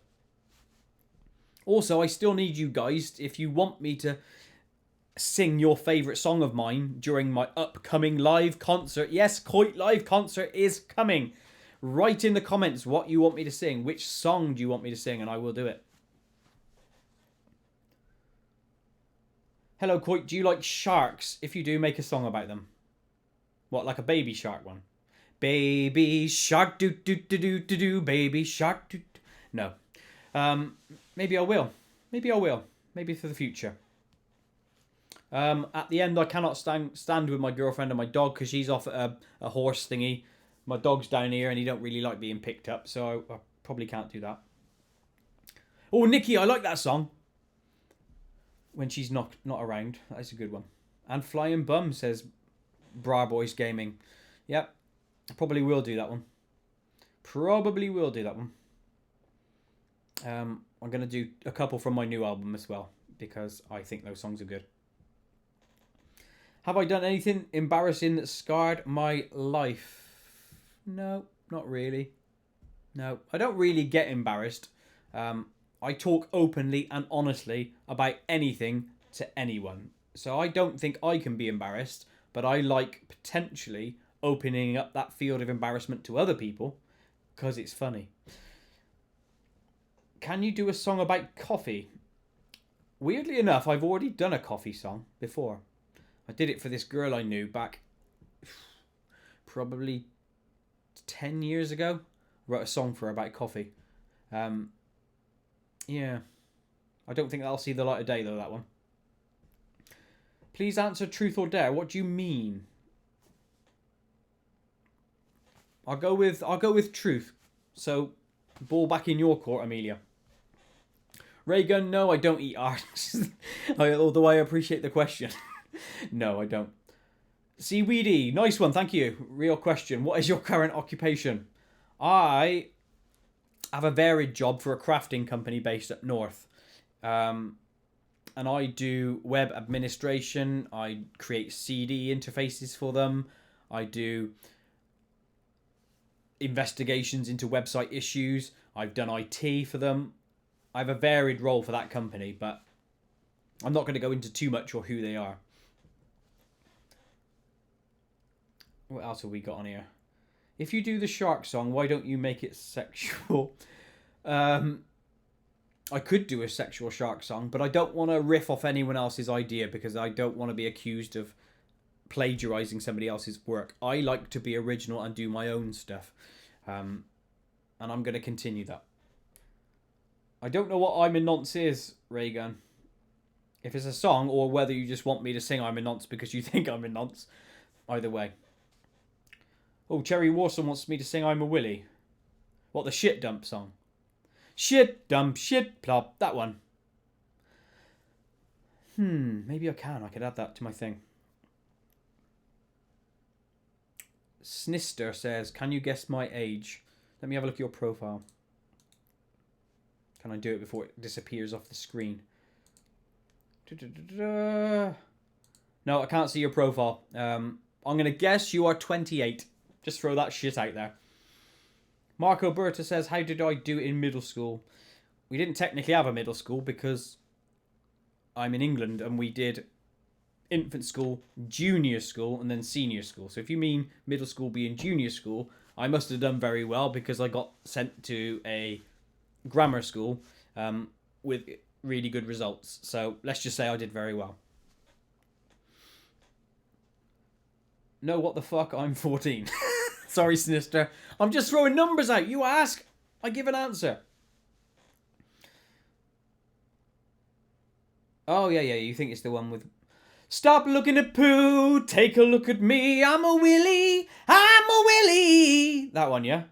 Also, I still need you guys, if you want me to sing your favourite song of mine during my upcoming live concert. Yes, Koit live concert is coming. Write in the comments what you want me to sing. Which song do you want me to sing, and I will do it. Hello, Koit. Do you like sharks? If you do, make a song about them. What, like a baby shark one? Baby shark, do do do do do do. Baby shark, do. No. Maybe I will. Maybe I will. Maybe for the future. At the end, I cannot stand with my girlfriend and my dog because she's off at a horse thingy. My dog's down here and he don't really like being picked up, so I probably can't do that. Oh, Nikki, I like that song. When she's not around. That's a good one. And Flying Bum, says Bra Boys Gaming. Yep, I probably will do that one. Probably will do that one. I'm going to do a couple from my new album as well, because I think those songs are good. Have I done anything embarrassing that scarred my life? No, not really. No, I don't really get embarrassed. I talk openly and honestly about anything to anyone. So I don't think I can be embarrassed, but I like potentially opening up that field of embarrassment to other people because it's funny. Can you do a song about coffee? Weirdly enough, I've already done a coffee song before. I did it for this girl I knew back probably 10 years ago. I wrote a song for her about coffee. Yeah. I don't think that'll see the light of day though, that one. Please answer truth or dare. What do you mean? I'll go with truth. So, ball back in your court, Amelia. Reagan, no, I don't eat art. Although I appreciate the question. No, I don't. Seaweedy, nice one, thank you. Real question. What is your current occupation? I have a varied job for a crafting company based up north. And I do web administration. I create CD interfaces for them. I do investigations into website issues. I've done IT for them. I have a varied role for that company, but I'm not going to go into too much or who they are. What else have we got on here? If you do the shark song, why don't you make it sexual? I could do a sexual shark song, but I don't want to riff off anyone else's idea because I don't want to be accused of plagiarizing somebody else's work. I like to be original and do my own stuff. And I'm going to continue that. I don't know what I'm a nonce is, Raygun. If it's a song or whether you just want me to sing I'm a nonce because you think I'm a nonce. Either way. Oh, Cherry Warson wants me to sing I'm a Willy. What, the shit dump song? Shit dump, shit plop. That one. Maybe I can. I could add that to my thing. Snister says, can you guess my age? Let me have a look at your profile. Can I do it before it disappears off the screen? No, I can't see your profile. I'm going to guess you are 28. Just throw that shit out there. Marco Berta says, how did I do in middle school? We didn't technically have a middle school because I'm in England and we did infant school, junior school, and then senior school. So if you mean middle school being junior school, I must have done very well because I got sent to a grammar school with really good results. So let's just say I did very well. No, what the fuck? I'm 14. Sorry, Sinister. I'm just throwing numbers out. You ask, I give an answer. Oh, yeah. You think it's the one with... Stop looking at poo, take a look at me. I'm a Willy, I'm a Willy. That one, yeah?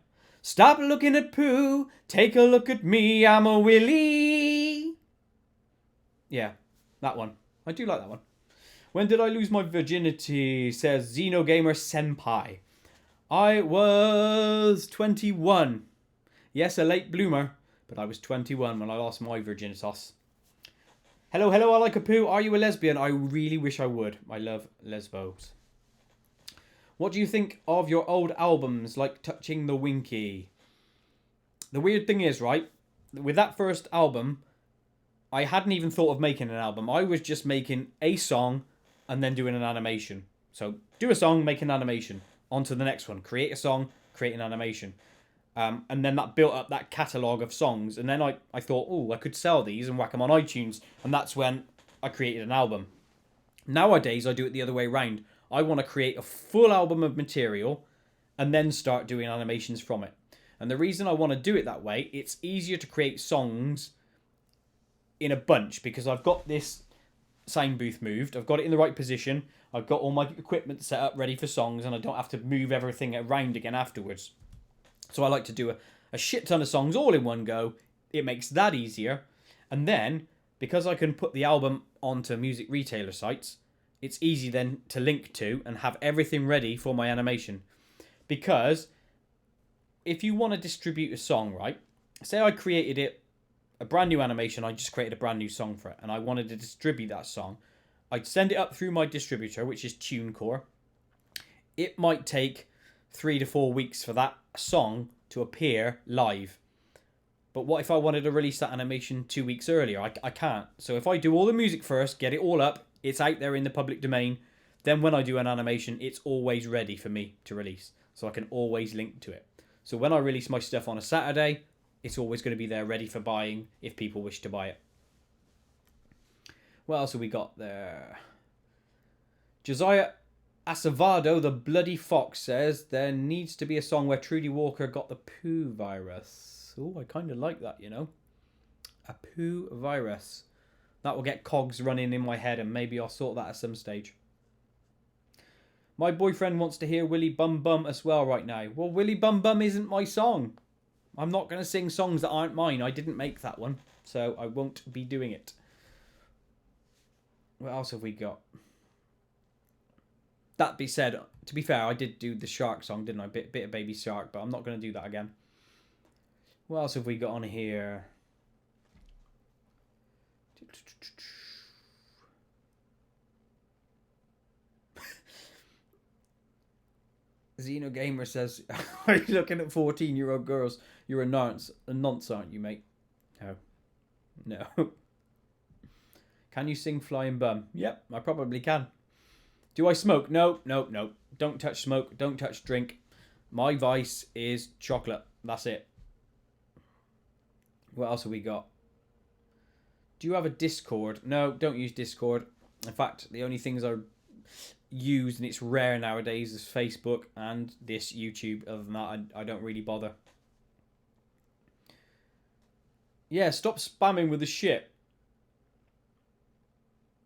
Stop looking at poo, take a look at me. I'm a Willy. Yeah, that one. I do like that one. When did I lose my virginity? Says Xenogamer Senpai. I was 21. Yes, a late bloomer, but I was 21 when I lost my virginitas. Hello, I like a poo. Are you a lesbian? I really wish I would. I love lesbos. What do you think of your old albums, like Touching the Winky? The weird thing is, right, with that first album, I hadn't even thought of making an album. I was just making a song and then doing an animation. So, do a song, make an animation. On to the next one. Create a song, create an animation. And then that built up that catalogue of songs. And then I thought, oh, I could sell these and whack them on iTunes. And that's when I created an album. Nowadays, I do it the other way around. I want to create a full album of material and then start doing animations from it. And the reason I want to do it that way, it's easier to create songs in a bunch because I've got this sound booth moved. I've got it in the right position. I've got all my equipment set up ready for songs and I don't have to move everything around again afterwards. So I like to do a shit ton of songs all in one go. It makes that easier. And then, because I can put the album onto music retailer sites, it's easy then to link to and have everything ready for my animation. Because if you want to distribute a song, right? Say I created it, a brand new animation, I just created a brand new song for it, and I wanted to distribute that song. I'd send it up through my distributor, which is TuneCore. It might take 3 to 4 weeks for that song to appear live. But what if I wanted to release that animation 2 weeks earlier? I can't. So if I do all the music first, get it all up, it's out there in the public domain, then when I do an animation, it's always ready for me to release. So I can always link to it. So when I release my stuff on a Saturday, it's always going to be there ready for buying if people wish to buy it. What else have we got there? Josiah Acevado, the Bloody Fox, says there needs to be a song where Trudy Walker got the poo virus. Oh, I kind of like that, you know. A poo virus. That will get cogs running in my head and maybe I'll sort that at some stage. My boyfriend wants to hear Willy Bum Bum as well right now. Well, Willy Bum Bum isn't my song. I'm not going to sing songs that aren't mine. I didn't make that one, so I won't be doing it. What else have we got? That be said, to be fair, I did do the shark song, didn't I? Bit of Baby Shark, but I'm not going to do that again. What else have we got on here? Xenogamer says, are you looking at 14-year-old girls? You're a nonce, aren't you, mate? No. Can you sing Flying Bum? Yep, I probably can. Do I smoke? No, no, no. Don't touch smoke. Don't touch drink. My vice is chocolate. That's it. What else have we got? Do you have a Discord? No, don't use Discord. In fact, the only things I use, and it's rare nowadays, is Facebook and this YouTube. Other than that, I don't really bother. Yeah, stop spamming with the shit.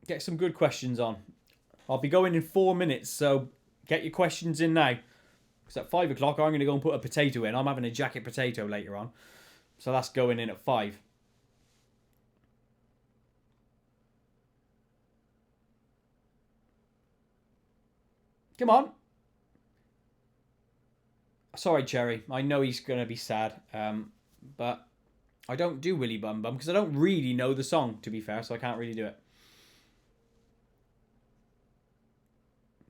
Get some good questions on. I'll be going in 4 minutes, so get your questions in now. Because at 5 o'clock, I'm going to go and put a potato in. I'm having a jacket potato later on. So that's going in at 5. Come on. Sorry, Cherry. I know he's going to be sad. But I don't do Willy Bum Bum because I don't really know the song, to be fair. So I can't really do it.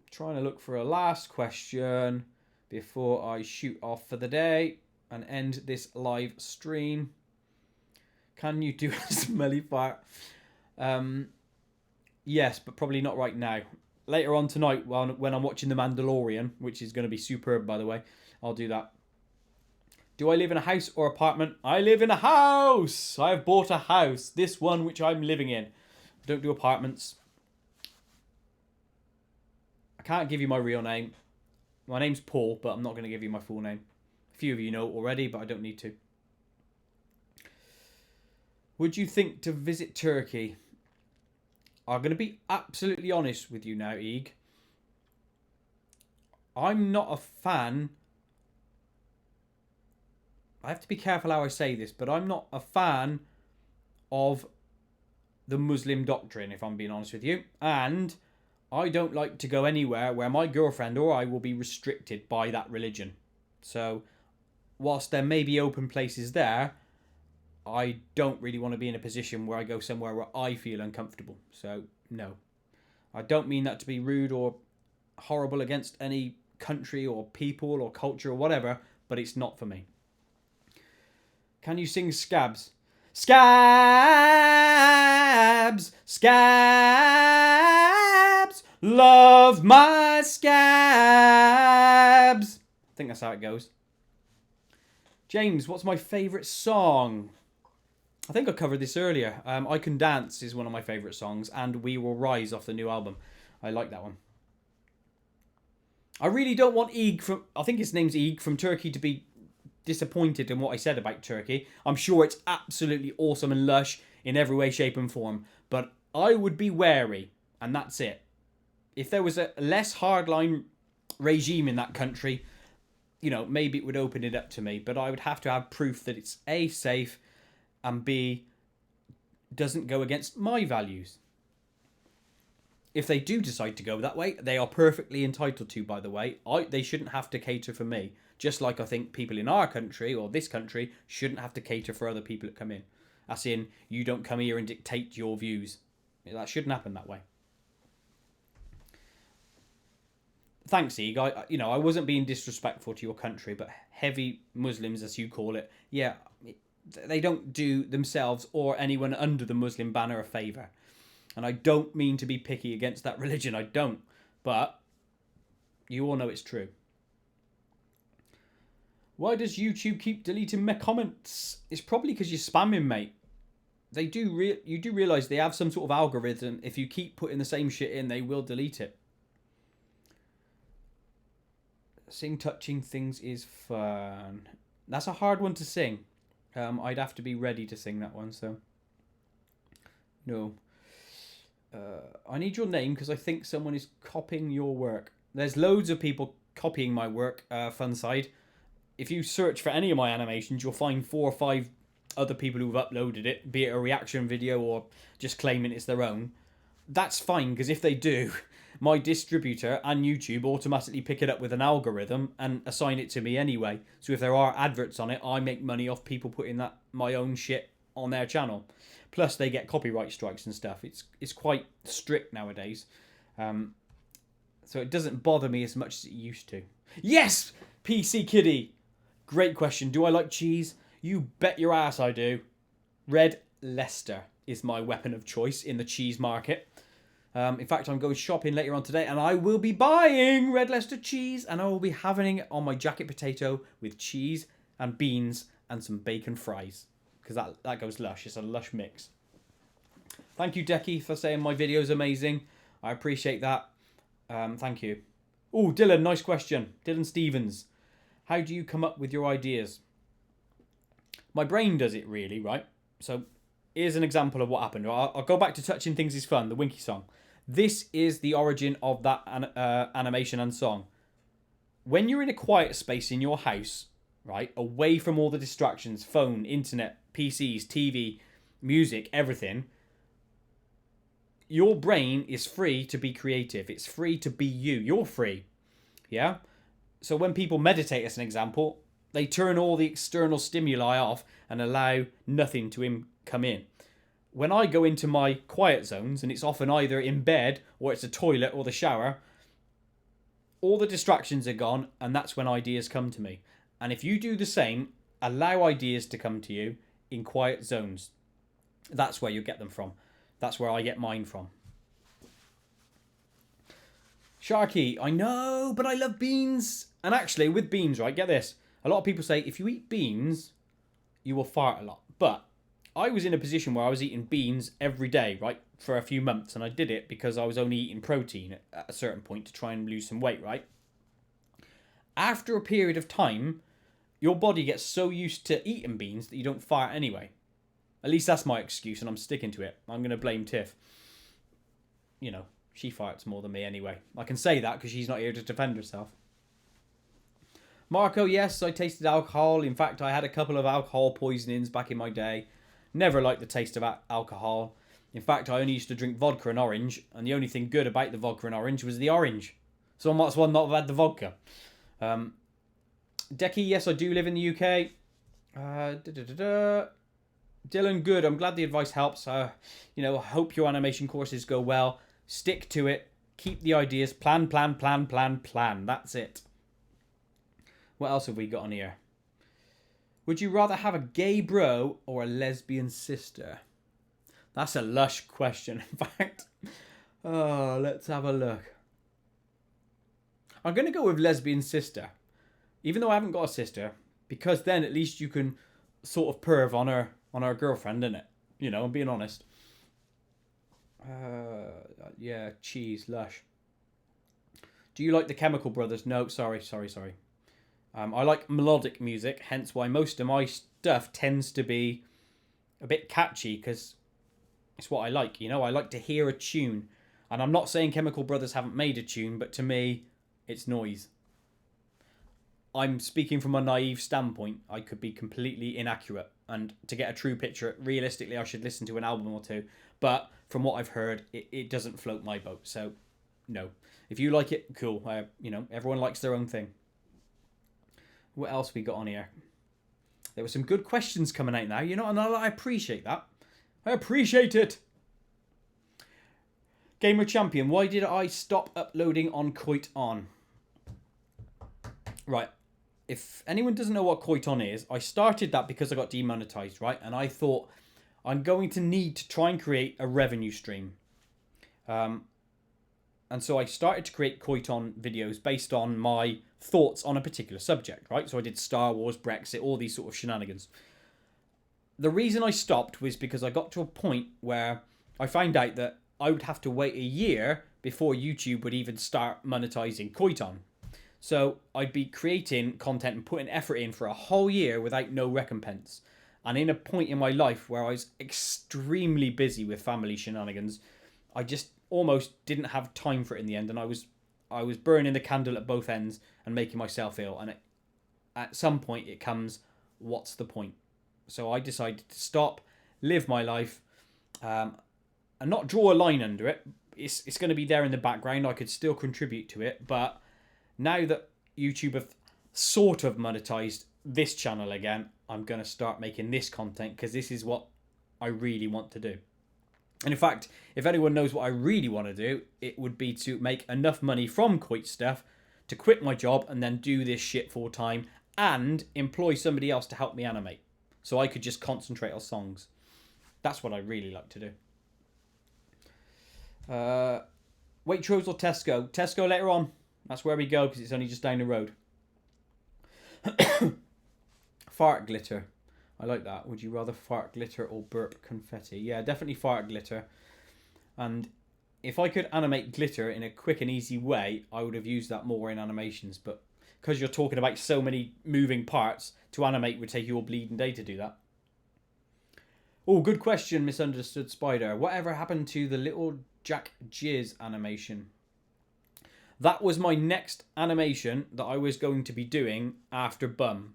Trying to look for a last question before I shoot off for the day and end this live stream. Can you do a smelly fart? Yes, but probably not right now. Later on tonight, when I'm watching The Mandalorian, which is going to be superb, by the way, I'll do that. Do I live in a house or apartment? I live in a house! I've bought a house. This one which I'm living in. I don't do apartments. I can't give you my real name. My name's Paul, but I'm not going to give you my full name. A few of you know already, but I don't need to. Would you think to visit Turkey? I'm going to be absolutely honest with you now, Eeg. I'm not a fan. I have to be careful how I say this, but I'm not a fan of the Muslim doctrine, if I'm being honest with you. And I don't like to go anywhere where my girlfriend or I will be restricted by that religion. So, whilst there may be open places there, I don't really want to be in a position where I go somewhere where I feel uncomfortable. So, no. I don't mean that to be rude or horrible against any country or people or culture or whatever, but it's not for me. Can you sing Scabs? Scabs! Scabs! Love my scabs! I think that's how it goes. James, what's my favourite song? I think I covered this earlier. I Can Dance is one of my favourite songs, and We Will Rise off the new album. I like that one. I really don't want Eeg from, I think his name's Eeg, from Turkey to be disappointed in what I said about Turkey. I'm sure it's absolutely awesome and lush in every way, shape and form, but I would be wary, and that's it. If there was a less hardline regime in that country, you know, maybe it would open it up to me, but I would have to have proof that it's A, safe, and B, doesn't go against my values. If they do decide to go that way, they are perfectly entitled to, by the way. They shouldn't have to cater for me. Just like I think people in our country, or this country, shouldn't have to cater for other people that come in. As in, you don't come here and dictate your views. That shouldn't happen that way. Thanks, Eeg. I wasn't being disrespectful to your country, but heavy Muslims, as you call it, yeah, they don't do themselves or anyone under the Muslim banner a favour. And I don't mean to be picky against that religion, I don't. But you all know it's true. Why does YouTube keep deleting my comments? It's probably because you're spamming, mate. You do realise they have some sort of algorithm. If you keep putting the same shit in, they will delete it. Sing touching things is fun. That's a hard one to sing. I'd have to be ready to sing that one, so. No. I need your name because I think someone is copying your work. There's loads of people copying my work, Funside. If you search for any of my animations, you'll find 4 or 5 other people who've uploaded it, be it a reaction video or just claiming it's their own. That's fine, because if they do, my distributor and YouTube automatically pick it up with an algorithm and assign it to me anyway. So if there are adverts on it, I make money off people putting my own shit on their channel. Plus, they get copyright strikes and stuff. It's quite strict nowadays. So it doesn't bother me as much as it used to. Yes! PC Kiddie! Great question. Do I like cheese? You bet your ass I do. Red Leicester is my weapon of choice in the cheese market. In fact, I'm going shopping later on today, and I will be buying red Leicester cheese, and I will be having it on my jacket potato with cheese and beans and some bacon fries, because that goes lush. It's a lush mix. Thank you, Decky, for saying my video's amazing. I appreciate that. Thank you. Oh, Dylan, nice question. Dylan Stevens. How do you come up with your ideas? My brain does it, really, right? So here's an example of what happened. I'll go back to Touching Things is Fun, the Winky song. This is the origin of that animation and song. When you're in a quiet space in your house, right, away from all the distractions, phone, internet, PCs, TV, music, everything, your brain is free to be creative. It's free to be you. You're free. Yeah? So when people meditate, as an example, they turn all the external stimuli off and allow nothing to come in. When I go into my quiet zones, and it's often either in bed or it's a toilet or the shower, all the distractions are gone, and that's when ideas come to me. And if you do the same, allow ideas to come to you in quiet zones. That's where you get them from. That's where I get mine from. Sharky, I know, but I love beans. And actually, with beans, right, get this. A lot of people say, if you eat beans, you will fart a lot. But I was in a position where I was eating beans every day, right, for a few months. And I did it because I was only eating protein at a certain point to try and lose some weight, right? After a period of time, your body gets so used to eating beans that you don't fart anyway. At least that's my excuse, and I'm sticking to it. I'm going to blame Tiff. You know, she farts more than me anyway. I can say that because she's not here to defend herself. Marco, yes, I tasted alcohol. In fact, I had a couple of alcohol poisonings back in my day. Never liked the taste of alcohol. In fact, I only used to drink vodka and orange, and the only thing good about the vodka and orange was the orange. So I might as well not have had the vodka. Decky, yes, I do live in the UK. Dylan, good. I'm glad the advice helps. I hope your animation courses go well. Stick to it. Keep the ideas. Plan. That's it. What else have we got on here? Would you rather have a gay bro or a lesbian sister? That's a lush question, in fact. Oh, let's have a look. I'm going to go with lesbian sister. Even though I haven't got a sister. Because then at least you can sort of perv on her girlfriend, innit? You know, I'm being honest. Yeah, cheese, lush. Do you like the Chemical Brothers? No, sorry. I like melodic music, hence why most of my stuff tends to be a bit catchy, because it's what I like, you know? I like to hear a tune. And I'm not saying Chemical Brothers haven't made a tune, but to me, it's noise. I'm speaking from a naive standpoint. I could be completely inaccurate. And to get a true picture, realistically, I should listen to an album or two. But from what I've heard, it doesn't float my boat. So, no. If you like it, cool. Everyone likes their own thing. What else we got on here? There were some good questions coming out now, and I appreciate that. I appreciate it. Gamer Champion, why did I stop uploading on Koit on? Right. If anyone doesn't know what Koit on is, I started that because I got demonetized, right? And I thought I'm going to need to try and create a revenue stream. And so I started to create Koit on videos based on my thoughts on a particular subject, right? So I did Star Wars, Brexit, all these sort of shenanigans. The reason I stopped was because I got to a point where I found out that I would have to wait a year before YouTube would even start monetizing Koit on. So I'd be creating content and putting effort in for a whole year without no recompense. And in a point in my life where I was extremely busy with family shenanigans, I just almost didn't have time for it in the end. And I was burning the candle at both ends and making myself ill. And at some point it comes, what's the point? So I decided to stop, live my life, and not draw a line under it. It's going to be there in the background. I could still contribute to it. But now that YouTube have sort of monetized this channel again, I'm going to start making this content because this is what I really want to do. And in fact, if anyone knows what I really want to do, it would be to make enough money from Koit stuff to quit my job and then do this shit full time and employ somebody else to help me animate. So I could just concentrate on songs. That's what I really like to do. Waitrose or Tesco? Tesco later on. That's where we go because it's only just down the road. Fart glitter. I like that. Would you rather fart glitter or burp confetti? Yeah, definitely fart glitter. And if I could animate glitter in a quick and easy way, I would have used that more in animations. But because you're talking about so many moving parts, to animate would take you all bleeding day to do that. Oh, good question, Misunderstood Spider. Whatever happened to the little Jack Jizz animation? That was my next animation that I was going to be doing after Bum.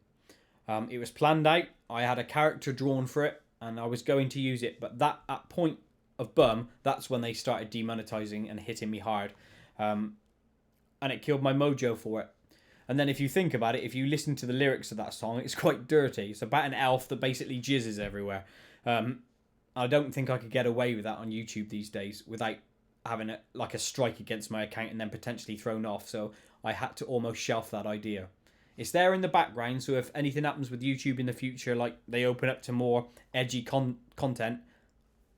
It was planned out. I had a character drawn for it, and I was going to use it. But at point of Bum, that's when they started demonetizing and hitting me hard. And it killed my mojo for it. And then if you think about it, if you listen to the lyrics of that song, it's quite dirty. It's about an elf that basically jizzes everywhere. I don't think I could get away with that on YouTube these days without having a strike against my account and then potentially thrown off. So I had to almost shelf that idea. It's there in the background, so if anything happens with YouTube in the future, like they open up to more edgy content,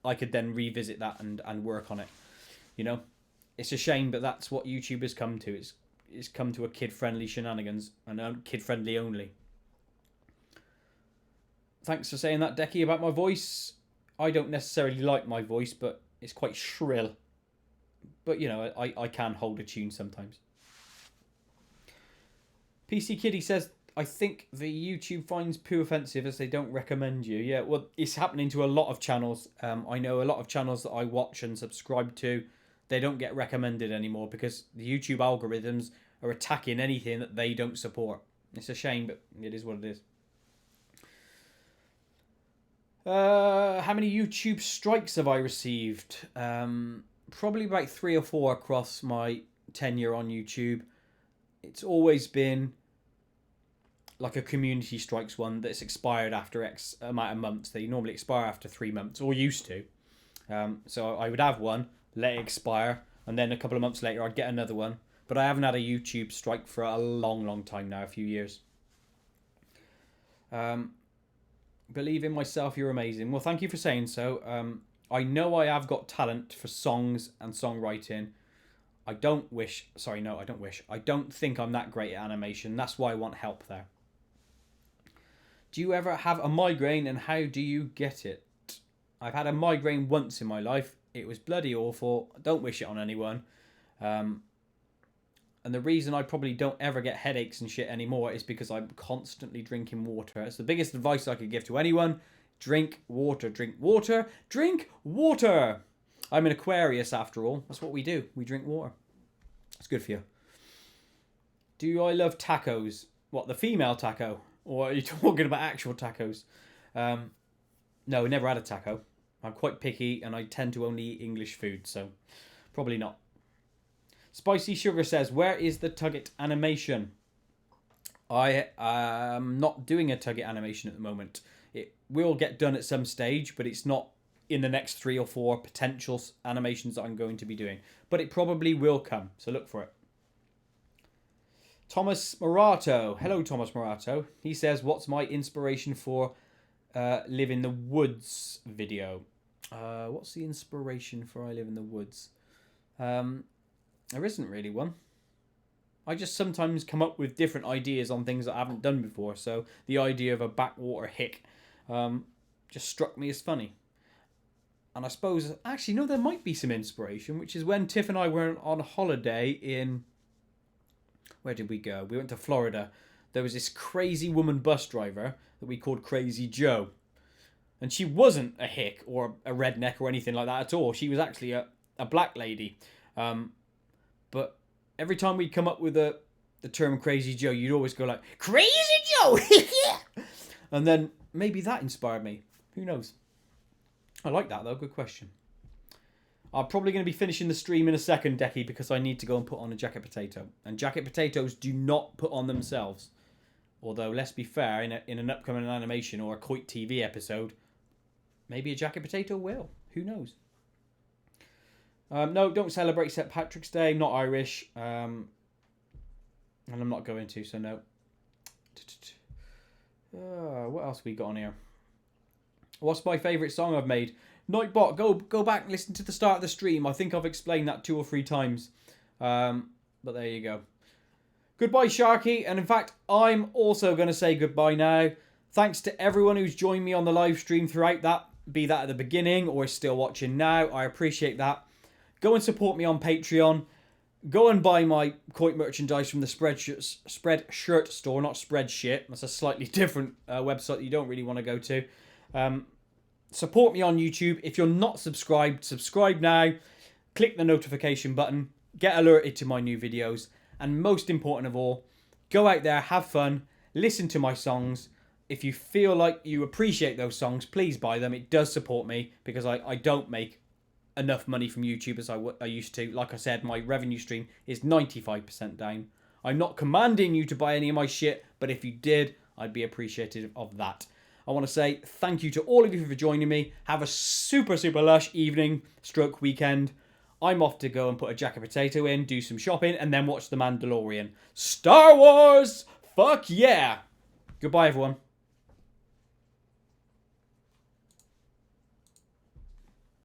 I could then revisit that and work on it. You know, it's a shame, but that's what YouTube has come to. It's come to a kid-friendly shenanigans and kid-friendly only. Thanks for saying that, Decky, about my voice. I don't necessarily like my voice, but it's quite shrill. But, you know, I can hold a tune sometimes. PC Kitty says, I think the YouTube finds poo offensive as they don't recommend you. Yeah, well, it's happening to a lot of channels. I know a lot of channels that I watch and subscribe to, they don't get recommended anymore because the YouTube algorithms are attacking anything that they don't support. It's a shame, but it is what it is. How many YouTube strikes have I received? Probably about 3 or 4 across my tenure on YouTube. It's always been like a community strikes one that's expired after X amount of months. They normally expire after 3 months, or used to. So I would have one, let it expire, and then a couple of months later I'd get another one. But I haven't had a YouTube strike for a long time now, a few years. Believe in myself, you're amazing. Well, thank you for saying so. I know I have got talent for songs and songwriting. I don't think I'm that great at animation. That's why I want help there. Do you ever have a migraine and how do you get it? I've had a migraine once in my life. It was bloody awful. I don't wish it on anyone. And the reason I probably don't ever get headaches and shit anymore is because I'm constantly drinking water. It's the biggest advice I could give to anyone. Drink water, drink water, drink water. I'm an Aquarius after all. That's what we do. We drink water. It's good for you. Do I love tacos? What, the female taco? Or are you talking about actual tacos? No, never had a taco. I'm quite picky and I tend to only eat English food, so probably not. Spicy Sugar says, where is the Tugget animation? I am not doing a Tugget animation at the moment. It will get done at some stage, but it's not in the next 3 or 4 potential animations that I'm going to be doing. But it probably will come, so look for it. Thomas Morato. Hello, Thomas Morato. He says, what's my inspiration for Live in the Woods video? What's the inspiration for I Live in the Woods? There isn't really one. I just sometimes come up with different ideas on things that I haven't done before. So the idea of a backwater hick just struck me as funny. And I suppose, actually, no, there might be some inspiration, which is when Tiff and I were on holiday in... Where did we go? We went to Florida. There was this crazy woman bus driver that we called Crazy Joe. And she wasn't a hick or a redneck or anything like that at all. She was actually a black lady. But every time we'd come up with the term Crazy Joe, you'd always go like, Crazy Joe! And then maybe that inspired me. Who knows? I like that though. Good question. I'm probably going to be finishing the stream in a second, Decky, because I need to go and put on a jacket potato. And jacket potatoes do not put on themselves. Although, let's be fair, in an upcoming animation or a Koit TV episode, maybe a jacket potato will. Who knows? No, don't celebrate St. Patrick's Day. I'm not Irish. And I'm not going to, so no. What else we got on here? What's my favourite song I've made? Nightbot, go back and listen to the start of the stream. I think I've explained that 2 or 3 times. But there you go. Goodbye, Sharky. And in fact, I'm also going to say goodbye now. Thanks to everyone who's joined me on the live stream throughout that, be that at the beginning or is still watching now. I appreciate that. Go and support me on Patreon. Go and buy my Koit merchandise from the Spreadshirt store, not Spreadshit. That's a slightly different website that you don't really want to go to. Support me on YouTube. If you're not subscribed, subscribe now. Click the notification button. Get alerted to my new videos. And most important of all, go out there, have fun, listen to my songs. If you feel like you appreciate those songs, please buy them. It does support me because I don't make enough money from YouTube as I used to. Like I said, my revenue stream is 95% down. I'm not commanding you to buy any of my shit, but if you did, I'd be appreciative of that. I want to say thank you to all of you for joining me. Have a super, super lush evening, stroke weekend. I'm off to go and put a jacket potato in, do some shopping, and then watch The Mandalorian. Star Wars! Fuck yeah! Goodbye, everyone.